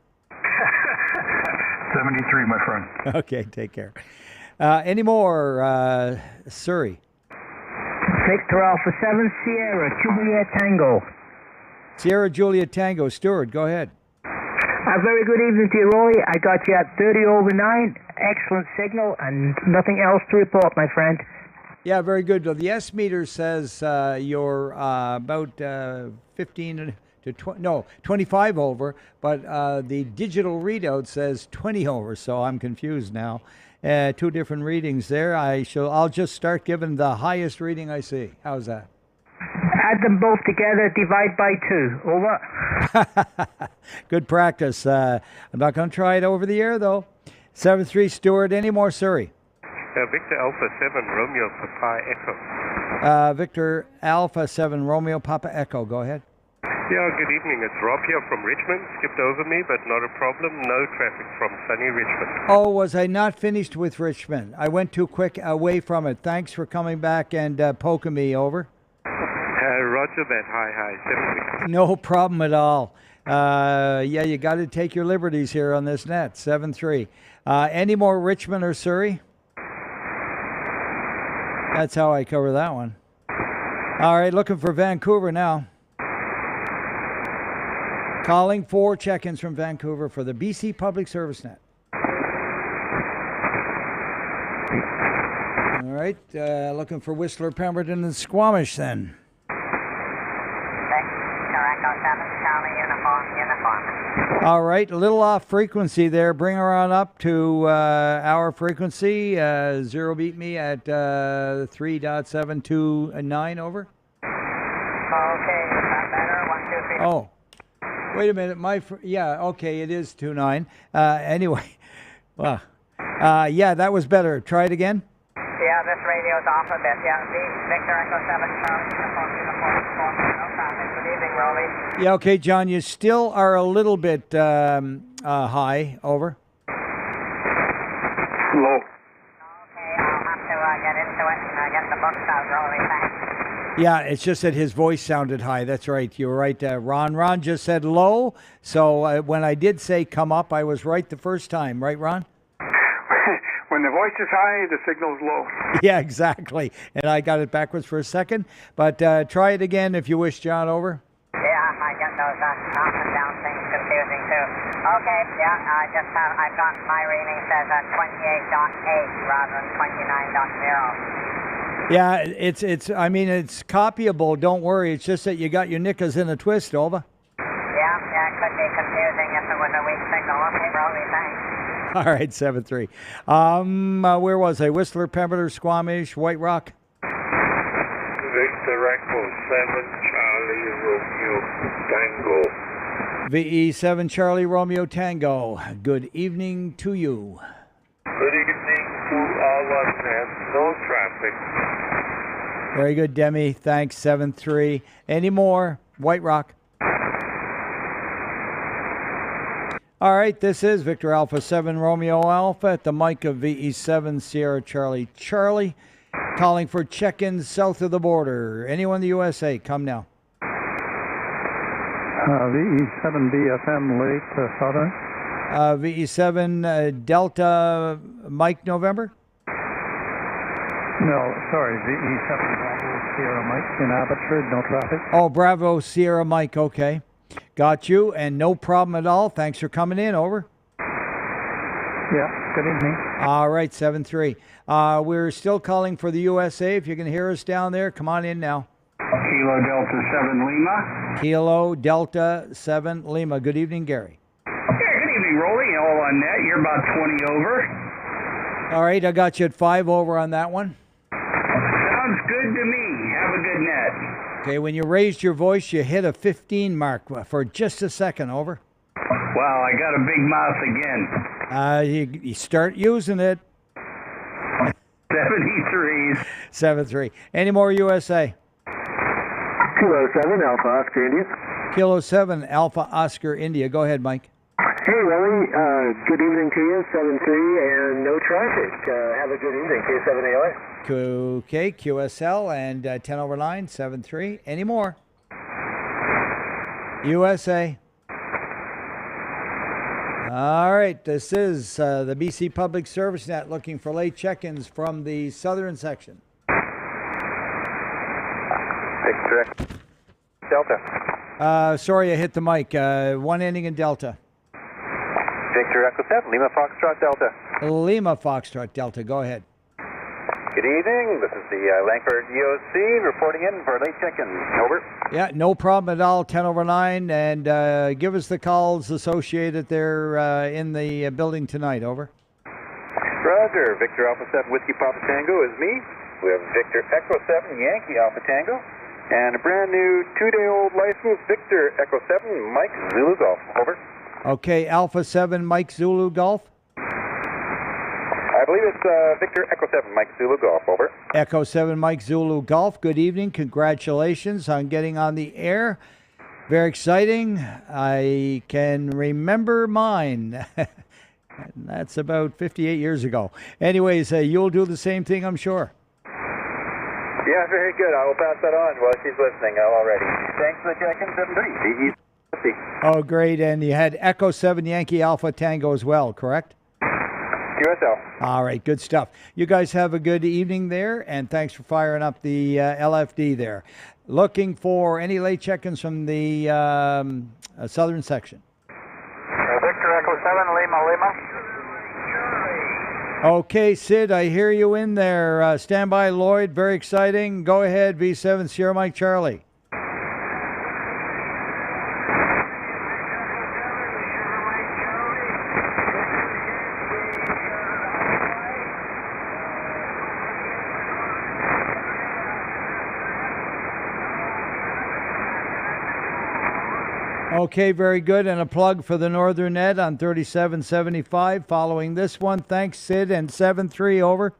73, my friend. Okay, take care. Any more, Surrey? Victor Alpha 7 Sierra, Juliet Tango. Sierra Juliet Tango. Stewart, go ahead. A very good evening to you, Roly. I got you at 30 over 9. Excellent signal and nothing else to report, my friend. Yeah, very good. Well, the S meter says you're about 15 to 25 over, but the digital readout says 20 over, so I'm confused now. Two different readings there. I'll just start giving the highest reading I see. How's that? Add them both together, divide by 2. Over. Good practice. I'm not going to try it over the air, though. 7-3, Stuart. Any more, Surrey? Victor Alpha 7, Romeo Papa Echo. Victor Alpha 7, Romeo Papa Echo. Go ahead. Yeah, good evening. It's Rob here from Richmond. Skipped over me, but not a problem. No traffic from sunny Richmond. Oh, was I not finished with Richmond? I went too quick away from it. Thanks for coming back and poking me over. Roger that. Hi. 7-3. No problem at all. Yeah, you got to take your liberties here on this net. 7-3. Any more Richmond or Surrey? That's how I cover that one. All right, looking for Vancouver now. Calling for check-ins from Vancouver for the BC Public Service Net. All right, looking for Whistler, Pemberton, and Squamish then. All right, a little off frequency there. Bring her on up to our frequency. Zero beat me at 3.729 over. Okay, is that better? 1, 2, 3. Oh, wait a minute. Yeah, okay, it is 2.9. Anyway, well, yeah, that was better. Try it again. Yeah, this radio's off a bit. Yeah, Victor Echo 7, Charlie, uniform, no traffic. Good evening, Roly. Yeah, okay, John, you still are a little bit high. Over. Low. Okay, I'll have to get into it and get the books out, Roly. Thanks. Yeah, it's just that his voice sounded high. That's right. You were right. Ron just said low. So when I did say come up, I was right the first time. Right, Ron? When the voice is high, the signal's low. Yeah, exactly. And I got it backwards for a second. But try it again if you wish, John. Over. Yeah, I get those up and down things confusing too. Okay, yeah, I've got my reading says 28.8 rather than 29.0. Yeah, it's copyable. Don't worry. It's just that you got your knickers in a twist, over. Yeah, it could be confusing if it was a weak signal. Okay, Roly, thanks. All right, 7-3. Where was I? Whistler, Pemberton, Squamish, White Rock. Victor Echo 7, Charlie Romeo Tango. VE7 Charlie Romeo Tango. Good evening to you. Good evening to all of them. No traffic. Very good, Demi. Thanks, 7-3. Any more? White Rock. All right, this is Victor Alpha 7 Romeo Alpha at the mic of VE7 Sierra Charlie Charlie, calling for check-ins south of the border. Anyone in the USA, come now. VE7 BFM late Southern. VE7 Delta Mike November? No, sorry, VE7 Bravo Sierra Mike in Abbotsford, no traffic. Oh, Bravo Sierra Mike, okay. Got you, and no problem at all. Thanks for coming in, over. Yeah, good evening. All right, 7-3. We're still calling for the USA. If you can hear us down there, come on in now. Kilo Delta 7 Lima. Kilo Delta 7 Lima. Good evening, Gary. Yeah, good evening, Roly. All on net. You're about 20 over. All right, I got you at 5 over on that one. Sounds good to me. Have a good net. Okay, when you raised your voice, you hit a 15 mark for just a second, over. Wow, I got a big mouth again. You start using it. 73s. 7-3. Any more USA? Kilo 7 Alpha Oscar India. Kilo 7 Alpha Oscar India. Go ahead, Mike. Hey, Roly. Good evening to you. 7-3 and no traffic. Have a good evening. K7AOA. Okay, QSL and 10 over 9, 7-3. Any more? USA. All right, this is the BC Public Service Net looking for late check-ins from the southern section. Delta. Sorry, I hit the mic. One ending in Delta. Victor Echo 7, Lima Foxtrot Delta. Lima Foxtrot Delta, go ahead. Good evening. This is the Langford EOC reporting in for a late check-in. Over. Yeah, no problem at all. 10 over 9, and give us the calls associated there in the building tonight. Over. Roger. Victor Alpha 7 Whiskey Papa Tango is me. We have Victor Echo 7 Yankee Alpha Tango, and a brand new 2-day-old license, Victor Echo 7 Mike Zulu Golf. Over. Okay, Alpha 7 Mike Zulu Golf. I believe it's Victor Echo 7 Mike Zulu Golf. Over. Echo 7 Mike Zulu Golf. Good evening. Congratulations on getting on the air. Very exciting. I can remember mine. That's about 58 years ago. Anyways, you'll do the same thing, I'm sure. Yeah, very good. I will pass that on while she's listening already. Thanks for the check-in, 7-3. Oh, great. And you had Echo 7 Yankee Alpha Tango as well, correct? USL. All right, good stuff. You guys have a good evening there, and thanks for firing up the LFD there. Looking for any late check-ins from the southern section. Victor Echo 7, Lima. Okay, Sid, I hear you in there. Stand by, Lloyd. Very exciting. Go ahead, V7 Sierra Mike Charlie. Okay, very good. And a plug for the Northern Net on 3775 following this one. Thanks, Sid. And 7-3, over.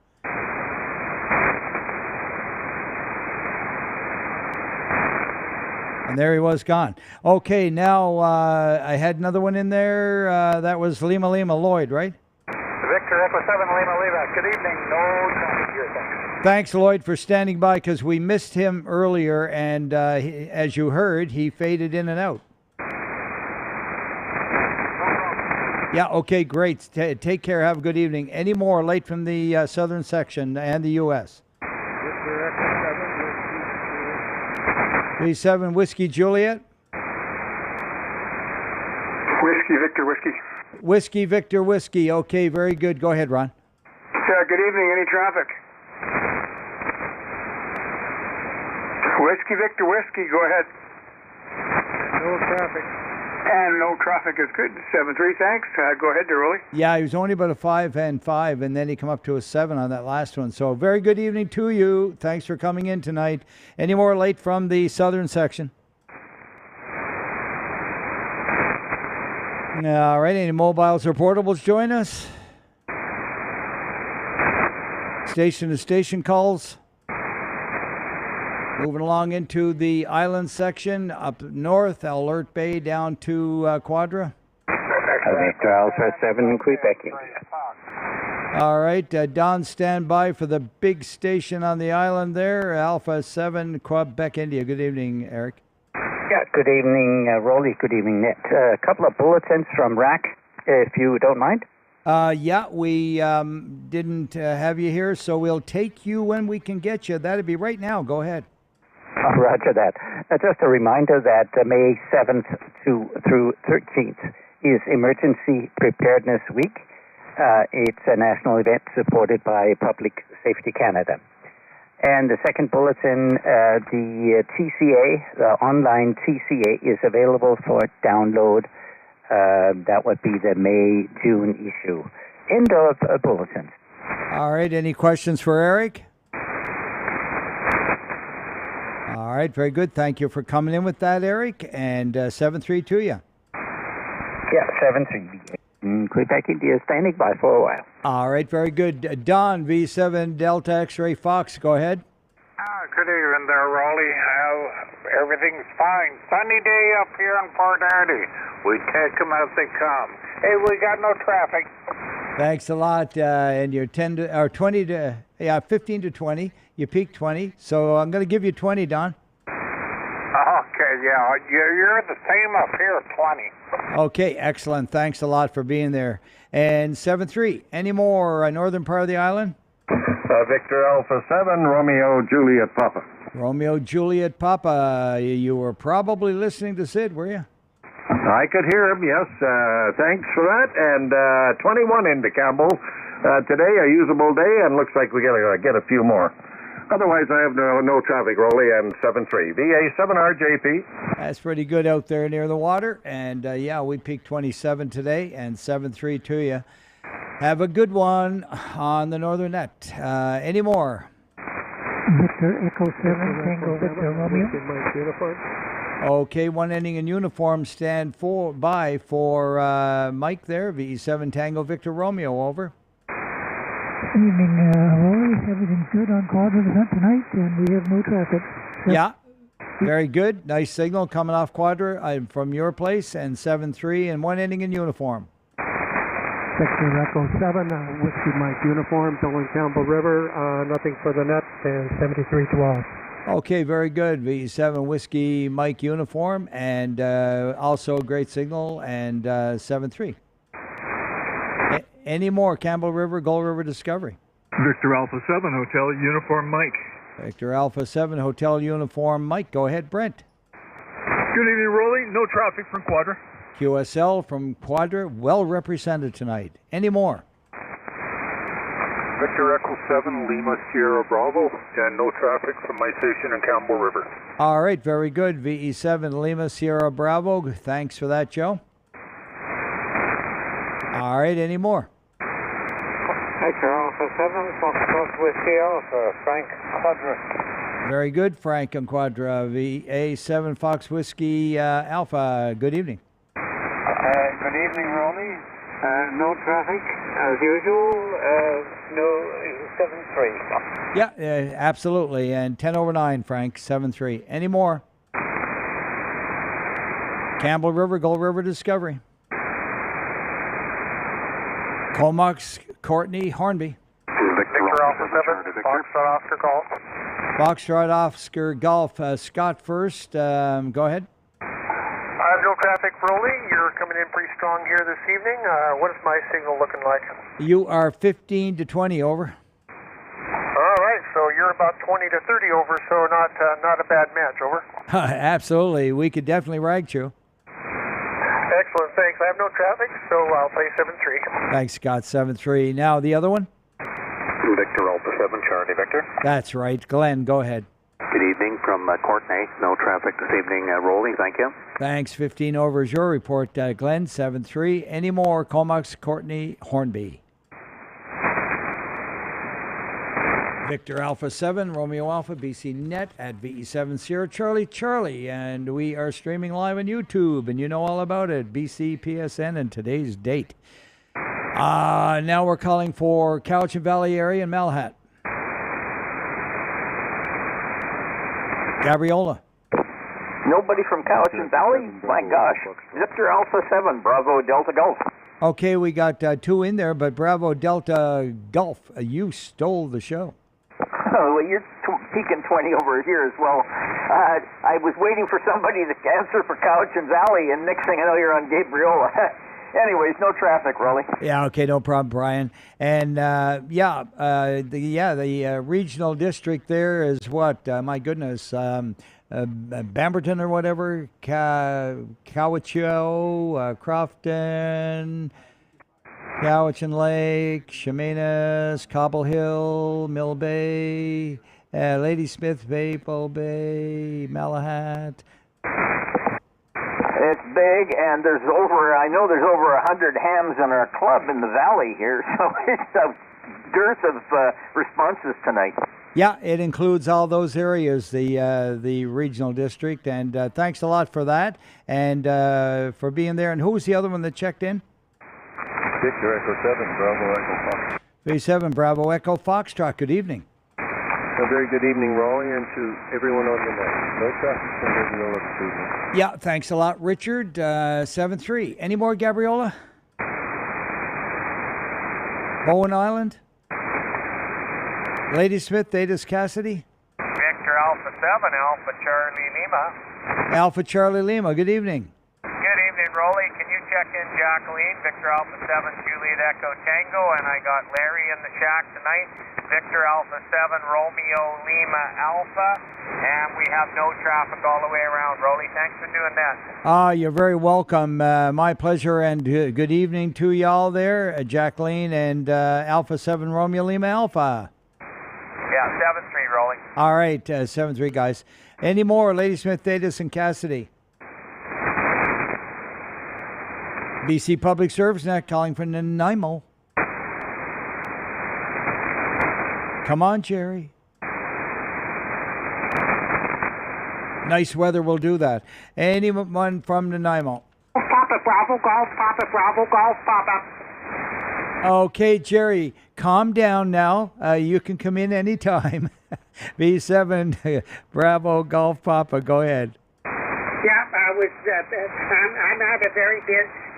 And there he was gone. Okay, now I had another one in there. That was Lima Lloyd, right? Victor Echo 7, Lima. Good evening. No traffic here, thanks. Thanks, Lloyd, for standing by because we missed him earlier. And as you heard, he faded in and out. Yeah, okay, great. Take care. Have a good evening. Any more late from the southern section and the U.S.? V7 Whiskey Juliet. Whiskey Victor Whiskey. Whiskey Victor Whiskey. Okay, very good. Go ahead, Ron. Good evening. Any traffic? Whiskey Victor Whiskey. Go ahead. No traffic. And no traffic is good. 7-3, thanks. Go ahead there, Roly. Yeah, he was only about a 5 and 5, and then he come up to a 7 on that last one. So very good evening to you. Thanks for coming in tonight. Any more late from the southern section? All right, any mobiles or portables join us? Station to station calls. Moving along into the island section, up north, Alert Bay down to Quadra. Victor Alpha 7, Quebec. All right, Don, stand by for the big station on the island there, Alpha 7, Quebec, India. Good evening, Eric. Yeah, good evening, Roly. Good evening, Net. A couple of bulletins from RAC, if you don't mind. Yeah, we didn't have you here, so we'll take you when we can get you. That'd be right now. Go ahead. Roger that. Just a reminder that May 7th through 13th is Emergency Preparedness Week. It's a national event supported by Public Safety Canada. And the second bulletin, the TCA, the online TCA, is available for download. That would be the May-June issue. End of bulletins. All right, any questions for Eric? All right, very good. Thank you for coming in with that, Eric. And 7-3 to you. Yeah, 7-3. Quebec, India, standing by for a while. All right, very good. Don, V7 Delta X-Ray Fox, go ahead. Good evening there, Roly. Everything's fine. Sunny day up here in Port Hardy. We take them as they come. Hey, we got no traffic. Thanks a lot. And you're 10 to, or 20 to, 15 to 20. You peaked 20. So I'm going to give you 20, Don. Okay, yeah. You're the same up here, 20. Okay, excellent. Thanks a lot for being there. And 7-3. Any more northern part of the island? Victor Alpha 7, Romeo Juliet Papa. Romeo Juliet Papa. You were probably listening to Sid, were you? I could hear him, yes. Thanks for that. And 21 into Campbell. Today, a usable day, and looks like we're going to get a few more. Otherwise, I have no traffic, Roly, and 7-3. VA7RJP. That's pretty good out there near the water. And, yeah, we peaked 27 today, and 7-3 to you. Have a good one on the Northern Net. Any more? Victor Echo 7, Tango Victor Romeo. Okay, one ending in uniform, stand by for Mike there, VE7 Tango Victor Romeo, over. Good evening, Roly. Everything's good on Quadra event tonight, and we have no traffic. Yeah, very good. Nice signal coming off Quadra from your place, and 7-3, and one ending in uniform. Victor Echo 7, Whiskey Mike uniform, Bill and Campbell River, nothing for the net, and 73-12. Okay, very good. VE7 Whiskey Mike uniform, and also great signal, and 7-3. Any more? Campbell River, Gull River Discovery. Victor Alpha 7, Hotel Uniform Mike. Victor Alpha 7, Hotel Uniform Mike. Go ahead, Brent. Good evening, Roly. No traffic from Quadra. QSL from Quadra, well represented tonight. Any more? Victor Echo 7, Lima Sierra Bravo, and no traffic from my station in Campbell River. All right, very good. VE7 Lima Sierra Bravo. Thanks for that, Joe. All right, any more? Victor Alpha 7, Foxtrot Whiskey Alpha, Frank Quadra. Very good, Frank and Quadra. VA7 Fox Whiskey Alpha. Good evening. Good evening, Roly. No traffic as usual. No 7-3. Yeah, absolutely. And 10/9, Frank. 7-3. Any more? Campbell River, Gull River Discovery. Comox, Courtney, Hornby. Victor Alpha 7, Foxtrot Oscar Golf. Foxtrot Oscar Golf. Scott first. Go ahead. I have no traffic, Roly. You're coming in pretty strong here this evening. What is my signal looking like? You are 15-20 over. All right, so you're about 20-30 over, so not a bad match, over. Absolutely. We could definitely rag you. Excellent, thanks. I have no traffic, so I'll play 7-3. Thanks, Scott. 7-3. Now the other one? Victor Alpha 7, Charlie Victor. That's right. Glenn, go ahead. Good evening from Courtney. No traffic this evening, Roly. Thank you. Thanks. 15 over is your report, Glenn. 7-3. Any more? Comox, Courtney, Hornby. Victor Alpha 7, Romeo Alpha, BC Net at VE7 Sierra Charlie, and we are streaming live on YouTube, and you know all about it. BCPSN and today's date. Now we're calling for Cowichan Valley area and Malahat. Gabriola. Nobody from Cowichan Valley? My gosh. Victor Alpha 7, Bravo Delta Golf. Okay, we got two in there, but Bravo Delta Golf, you stole the show. Well, you're peaking 20 over here as well. I was waiting for somebody to answer for Cowichan Valley, and next thing I know, you're on Gabriola. Anyways, no traffic, Roly. Yeah, okay, no problem, Brian. And the regional district there is what? My goodness, Bamberton or whatever, Cowicho, Crofton, Cowichan Lake, Chemainus, Cobble Hill, Mill Bay, Ladysmith, Maple Bay, Malahat. It's big, and I know there's over 100 hams in our club in the valley here, so it's a dearth of responses tonight. Yeah, it includes all those areas, the regional district, and thanks a lot for that, and for being there. And who was the other one that checked in? Victor Echo 7, Bravo Echo Fox. V7 Bravo Echo Foxtrot. Good evening. A very good evening, Roly, and to everyone on the net. No traffic from Gabriola this evening. Yeah, thanks a lot, Richard. 7-3. Any more, Gabriola? Bowen Island? Ladysmith, Datus Cassidy? Victor Alpha 7, Alpha Charlie Lima. Alpha Charlie Lima. Good evening. Good evening, Roly. Can you check in Jacqueline, Victor Alpha 7, Juliet Echo Tango, and I got Larry in the shack tonight. Victor Alpha 7, Romeo Lima Alpha, and we have no traffic all the way around. Roly, thanks for doing that. You're very welcome. My pleasure, and good evening to y'all there, Jacqueline and Alpha 7 Romeo Lima Alpha. Yeah, 7-3, Roly. All right, 7-3, guys. Any more, Ladysmith, Davis, and Cassidy? BC Public Service Net calling from Nanaimo. Come on, Jerry. Nice weather will do that. Anyone from Nanaimo? Papa Bravo Golf, Papa Bravo Golf, Papa. Okay, Jerry, calm down now. You can come in anytime. B7 Bravo Golf Papa, go ahead. Yeah, I'm at a very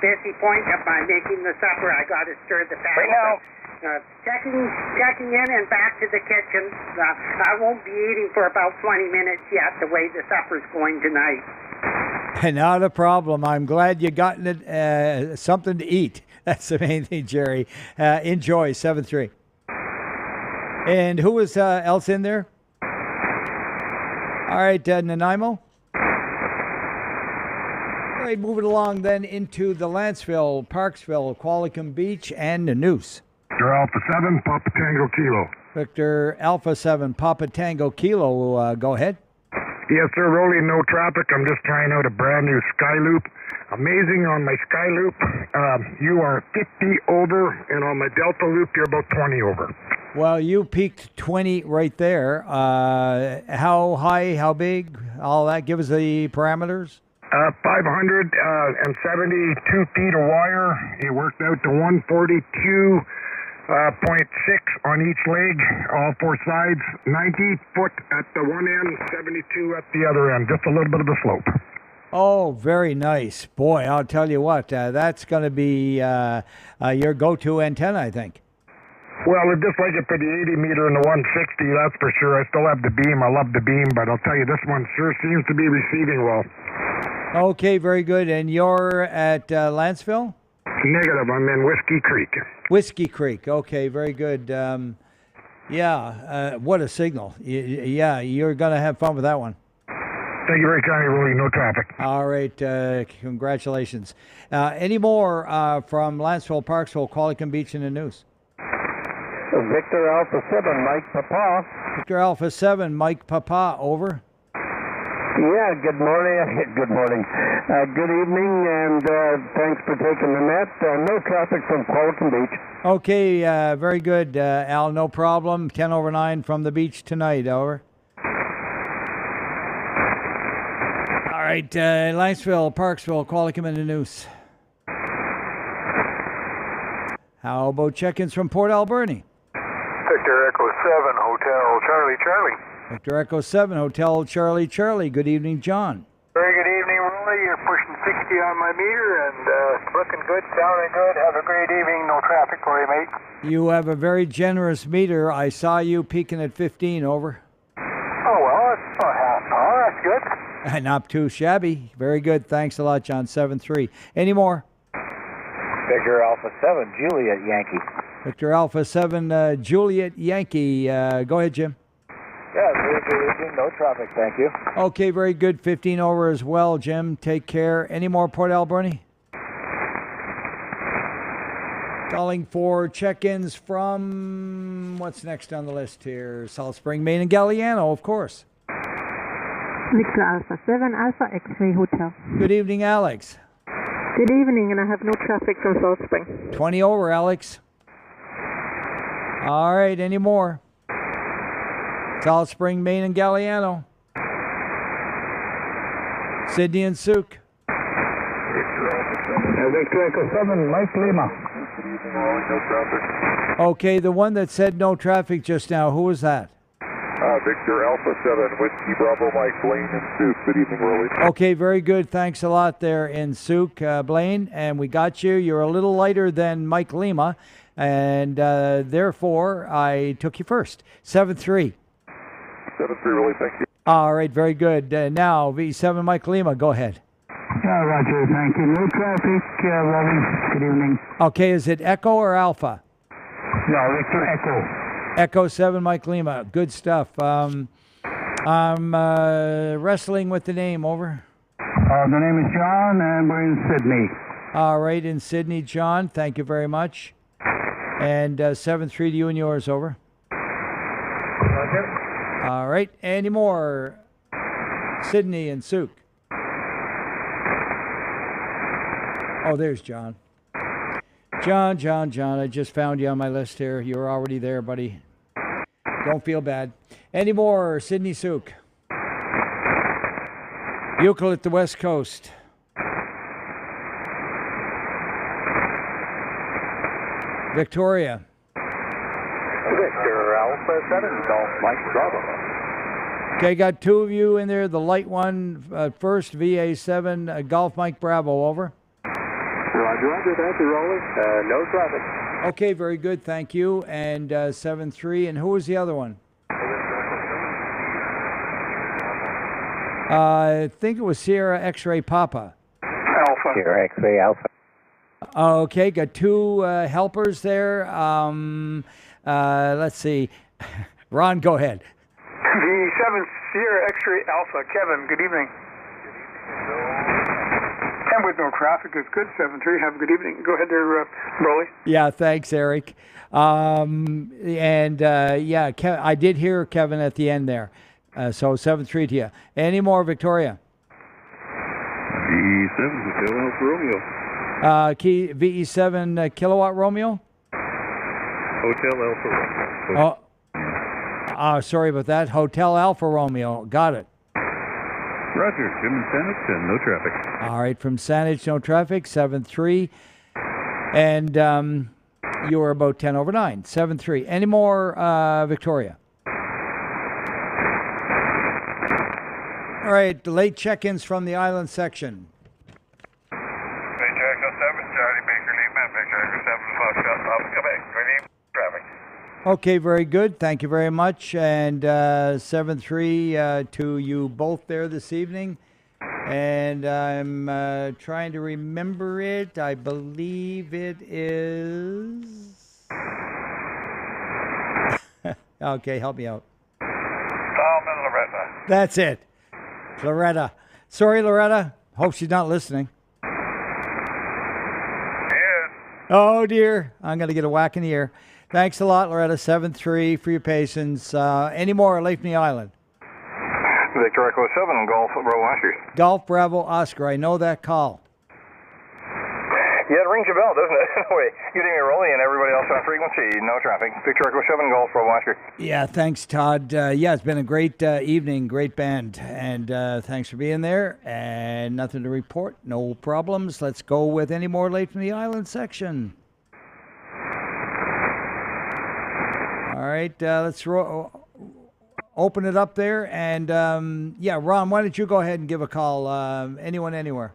busy point of my making the supper. I got to stir the fat. Right now. Checking in and back to the kitchen. I won't be eating for about 20 minutes yet, the way the supper's going tonight. Not a problem. I'm glad you gotten it something to eat. That's the main thing, Jerry. Enjoy, 7-3. And who was else in there? All right, Nanaimo. All right, moving along then into the Lanceville, Parksville, Qualicum Beach, and the Noose. Victor Alpha 7, Papa Tango Kilo. Victor Alpha 7, Papa Tango Kilo, go ahead. Yes, sir, Roly, no traffic. I'm just trying out a brand new Skyloop. Amazing on my Skyloop. You are 50 over, and on my Delta Loop, you're about 20 over. Well, you peaked 20 right there. How high, how big, all that? Give us the parameters. 572 feet of wire. It worked out to 142.6 on each leg, all four sides. 90 foot at the one end, 72 at the other end. Just a little bit of a slope. Oh, very nice. Boy, I'll tell you what, that's going to be your go-to antenna, I think. Well, I'd just like it for the 80 meter and the 160, that's for sure. I still have the beam. I love the beam, but I'll tell you, this one sure seems to be receiving well. Okay, very good. And you're at Lanceville? Negative. I'm in Whiskey Creek. Whiskey Creek. Okay, very good. What a signal. Yeah, you're going to have fun with that one. Thank you very kindly, Roly. No traffic. All right. Congratulations. Any more from Lanceville, Parksville, Qualicum Beach, and the News? Victor Alpha 7, Mike Papa. Victor Alpha 7, Mike Papa, over. Yeah, good morning. Good morning. Good evening, and thanks for taking the net. No traffic from Qualicum Beach. Okay, very good, Al. No problem. 10 over 9 from the beach tonight, over. All right, Lanceville, Parksville, Qualicum, and the Noose. How about check-ins from Port Alberni? Victor Echo 7, Hotel Charlie Charlie. Victor Echo 7, Hotel Charlie Charlie. Good evening, John. Very good evening, Roly. You're pushing 60 on my meter and looking good, sounding good. Have a great evening. No traffic for you, mate. You have a very generous meter. I saw you peaking at 15, over. Oh, well, it's about half power. That's good. Not too shabby. Very good. Thanks a lot, John. 7-3. Any more? Victor Alpha 7, Juliet Yankee. Victor Alpha 7, Juliet Yankee. Go ahead, Jim. Yeah, very good evening. No traffic, thank you. Okay, very good. 15 over as well, Jim. Take care. Any more, Port Alberni? Calling for check-ins from, what's next on the list here? Salt Spring, Maine, and Galliano, of course. Victor Alpha 7, Alpha X-Ray Hotel. Good evening, Alex. Good evening, and I have no traffic from Salt Spring. 20 over, Alex. All right, any more? Salt Spring, Maine, and Galliano. Sydney and Souk. Victor Echo 7, Mike Lima. Okay, the one that said no traffic just now, who was that? Victor Alpha 7, Whiskey Bravo, Mike, Blaine, and Souk. Good evening, Roly. Okay, very good. Thanks a lot there in Souk, Blaine. And we got you. You're a little lighter than Mike Lima, and therefore I took you first. 7-3. 7-3, Roly. Thank you. All right, very good. Now, V7 Mike Lima, go ahead. Roger, thank you. No traffic, Roly. Good evening. Okay, is it Echo or Alpha? No, Victor Echo. Echo 7, Mike Lima. Good stuff. I'm wrestling with the name. Over. The name is John, and we're in Sydney. All right, in Sydney, John. Thank you very much. And 7-3 to you and yours. Over. Roger. All right. Any more? Sydney and Souk. Oh, there's John. John, I just found you on my list here. You're already there, buddy. Don't feel bad. Any more? Sydney Souk. Euclid at the West Coast. Victoria. Victor Alpha 7, Golf Mike Bravo. Okay, got two of you in there. The light one first, VA7, Golf Mike Bravo, over. Roger, thank you, Roly. No traffic. Okay, very good, thank you. And 7-3, and who was the other one? I think it was Sierra X-Ray Papa. Alpha. Sierra X-Ray Alpha. Okay, got two helpers there. Let's see. Ron, go ahead. V7 Sierra X-Ray Alpha. Kevin, good evening. And with no traffic, it's good. 7-3. Have a good evening. Go ahead there, Roly. Yeah, thanks, Eric. I did hear Kevin at the end there. So 7-3 to you. Any more, Victoria? VE7 Hotel Alpha Romeo. VE7 Kilowatt Romeo? Hotel Alpha Romeo. Sorry about that. Hotel Alpha Romeo. Got it. Roger. Jim and Saanich and no traffic. All right, from Saanich, no traffic. 7-3. And you were about 10 over 9. 7-3. Any more, Victoria? All right, the late check-ins from the island section. Victor Echo 7, Charlie Baker Lima, Victor Echo 7, Foxtrot, Quebec. Good evening, traffic. Okay, very good. Thank you very much. And 7-3 to you both there this evening. And I'm trying to remember it. I believe it is... Okay, help me out. Tom and Loretta. That's it. Loretta. Sorry, Loretta. Hope she's not listening. Yes. Oh, dear. I'm going to get a whack in the ear. Thanks a lot, Loretta. 7-3 for your patience. Any more Lake Me Island? Victor Echo 7, Golf Bravo Oscar. Golf Bravo Oscar. I know that call. Yeah, it rings a bell, doesn't it? Anyway, good evening, Roly, and everybody else on frequency. No traffic. Victor Echo 7, Golf Bravo Oscar. Yeah, thanks, Todd. It's been a great evening, great band. And thanks for being there. And nothing to report. No problems. Let's go with any more Late from the Island section. All right, let's open it up there. And, Ron, why don't you go ahead and give a call? Anyone, anywhere.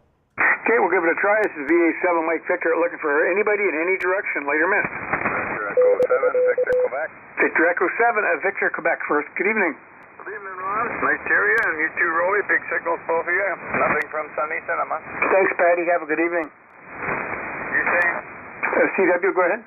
Okay, we'll give it a try. This is VA7 Mike Victor looking for anybody in any direction. Later, miss. Victor Echo 7, Victor Quebec. Victor Echo 7, Victor Quebec first. Good evening. Good evening, Ron. Nice to hear you, and you too, Roly. Big signals, both of you. Nothing from sunny cinema. Thanks, Patty. Have a good evening. You say? CW, go ahead.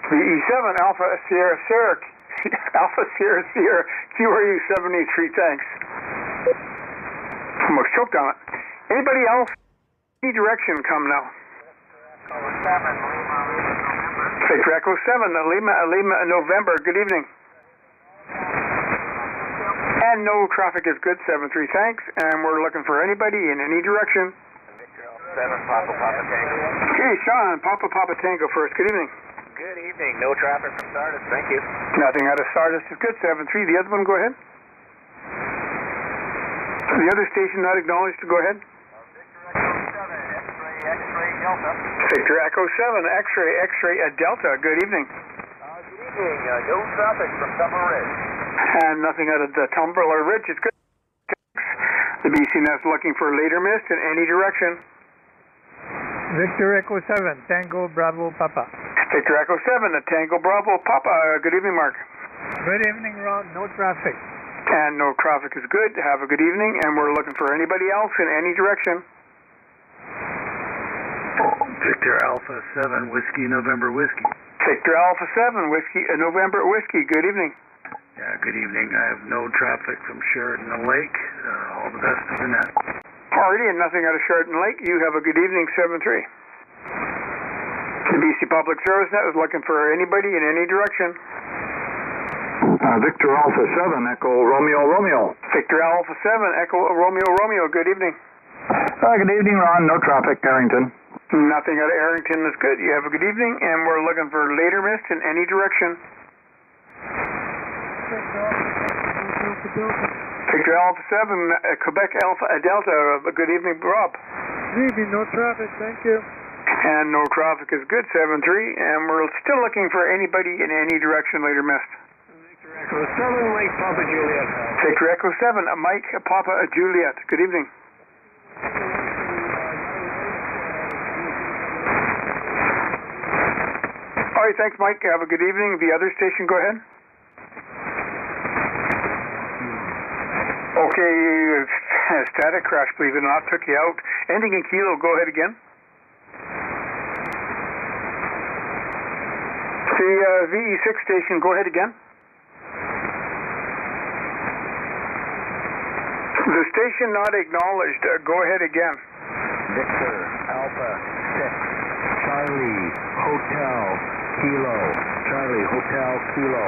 VE7 Alpha Sierra Alpha Sierra QRU 73. Thanks. Almost choked on it. Anybody else? Any direction come now? Victor Echo 7 Lima November. Good evening. And no traffic is good. 7-3. Thanks. And we're looking for anybody in any direction. Victor Echo 7, Papa Tango. Okay, Sean, Papa Tango first. Good evening. Good evening. No traffic from Stardust. Thank you. Nothing out of Stardust is good. 7-3. The other one, go ahead. The other station not acknowledged, to go ahead. Victor Echo 7, X-ray at Delta. Good evening. Good evening. No traffic from Tumble Ridge. And nothing out of the Tumbler Ridge. It's good. The BCNet's looking for later mist in any direction. Victor Echo 7, Tango Bravo Papa. Victor Echo 7, Tango Bravo Papa. Good evening, Mark. Good evening, Ron. No traffic. And no traffic is good. Have a good evening, and we're looking for anybody else in any direction. Victor Alpha 7, Whiskey November Whiskey. Victor Alpha 7, Whiskey November Whiskey. Good evening. Yeah, good evening. I have no traffic from Sheridan Lake. All the best to the net. Alrighty, and nothing out of Sheridan Lake. You have a good evening, 7-3. The BC Public Service Net is looking for anybody in any direction. Victor Alpha 7, Echo Romeo Romeo. Victor Alpha 7, Echo Romeo Romeo. Good evening. Good evening, Ron. No traffic, Arrington. Nothing out of Arrington is good. You have a good evening, and we're looking for later mist in any direction. Victor Alpha 7, Quebec Alpha Delta. Good evening, Rob. Good evening. No traffic. Thank you. And no traffic is good, 7-3, and we're still looking for anybody in any direction later mist. Victor Echo 7, Mike Papa Juliet. Victor Echo 7, Mike Papa Juliet. Good evening. All right, thanks, Mike. Have a good evening. The other station, go ahead. Okay, static crash, believe it or not, took you out. Ending in Kilo, go ahead again. The VE6 station, go ahead again. The station not acknowledged, go ahead again. Victor Alpha 6, Charlie Hotel Kilo, Charlie Hotel Kilo.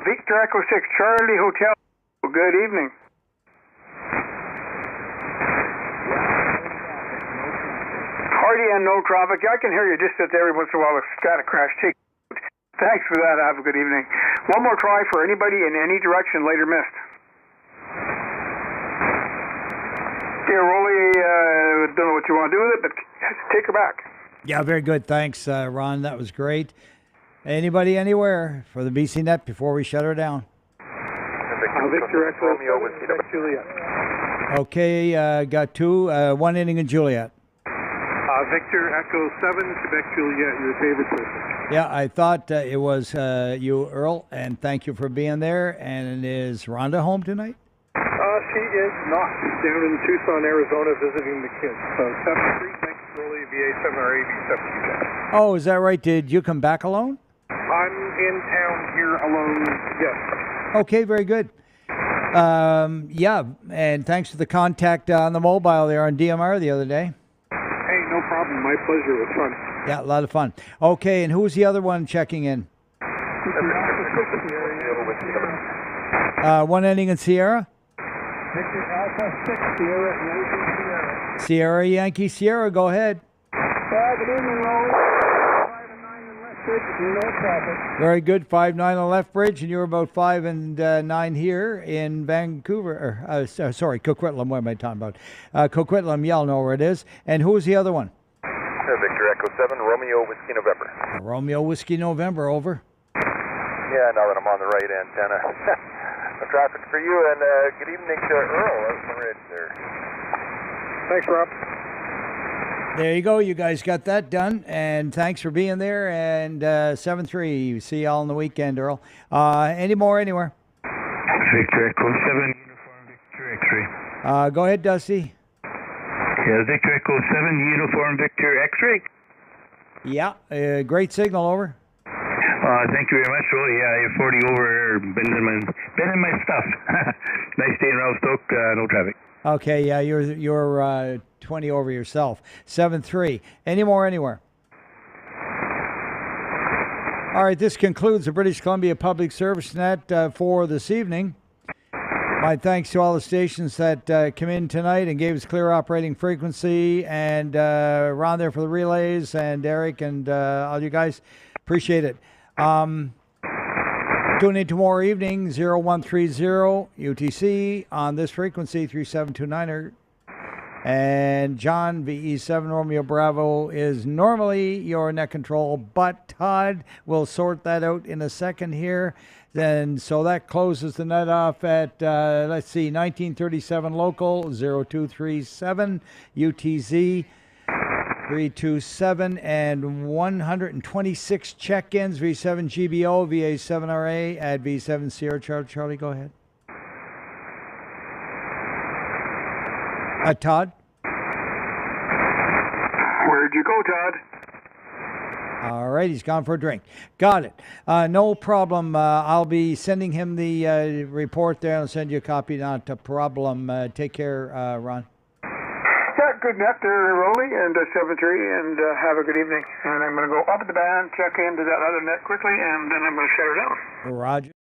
Victor Echo 6, Charlie Hotel. Good evening. Hardy and no traffic. I can hear you just that every once in a while a static crash takes. Thanks for that. Have a good evening. One more try for anybody in any direction later missed. Dear Roly, don't know what you want to do with it, but take her back. Yeah, very good. Thanks, Ron. That was great. Anybody anywhere for the BC Net before we shut her down? Victor Echo Romeo Whiskey Juliet. Okay, got two. One inning in Juliet. Victor Echo 7, Quebec Juliet, your favorite person. Yeah, I thought it was you, Earl, and thank you for being there. And is Rhonda home tonight? She is not. She's down in Tucson, Arizona, visiting the kids. So 7-3, thanks, Roly, VA7 or AB7. Oh, is that right? Did you come back alone? I'm in town here alone, yes. Okay, very good. Yeah, and thanks for the contact on the mobile there on DMR the other day. Hey, no problem. My pleasure. It was fun. Yeah, a lot of fun. Okay, and who's the other one checking in? One inning in Sierra? Victor Alpha 6, Sierra, Yankee Sierra. Sierra, Yankee Sierra, go ahead. Good evening, Roly. 5 and 9 in Lethbridge, no traffic. Very good, 5-9 on Left Bridge, and you're about 5 and 9 here in Vancouver, sorry, Coquitlam, what am I talking about? Coquitlam, y'all know where it is. And who's the other one? Victor Echo 7, Romeo Whiskey November. Romeo Whiskey November, over. Yeah, now that I'm on the right antenna. No traffic for you, and good evening to Earl out on the ridge there. Thanks, Rob. There you go. You guys got that done, and thanks for being there. And 7-3. See y'all on the weekend, Earl. Any more anywhere? Victor Echo 7, Uniform Victor X-ray. Go ahead, Dusty. Yeah, Victor Echo 7, Uniform Victor X-ray. Yeah, great signal, over. Thank you very much, Roly. Yeah, you're 40 over, bending my stuff. Nice day in Ralstoke, no traffic. Okay, yeah, you're 20 over yourself. 7-3. Any more anywhere? All right, this concludes the British Columbia Public Service Net for this evening. My thanks to all the stations that came in tonight and gave us clear operating frequency, and Ron there for the relays, and Eric and all you guys. Appreciate it. Tune in tomorrow evening, 0130 UTC on this frequency, 3729er. And John, VE7 Romeo Bravo, is normally your net control, but Todd will sort that out in a second here. Then, so that closes the net off at, let's see, 1937 local, 0237 UTZ. 327 and 126 check-ins, V7 GBO, VA7RA at V7 Sierra. Charlie, go ahead. Todd? Where'd you go, Todd? All right, he's gone for a drink. Got it. No problem. I'll be sending him the report there. I'll send you a copy. Not a problem. Take care, Ron. Yeah, good net there, Roly, and 7-3, and have a good evening. And I'm going to go up at the band, check into that other net quickly, and then I'm going to shut her down. Roger.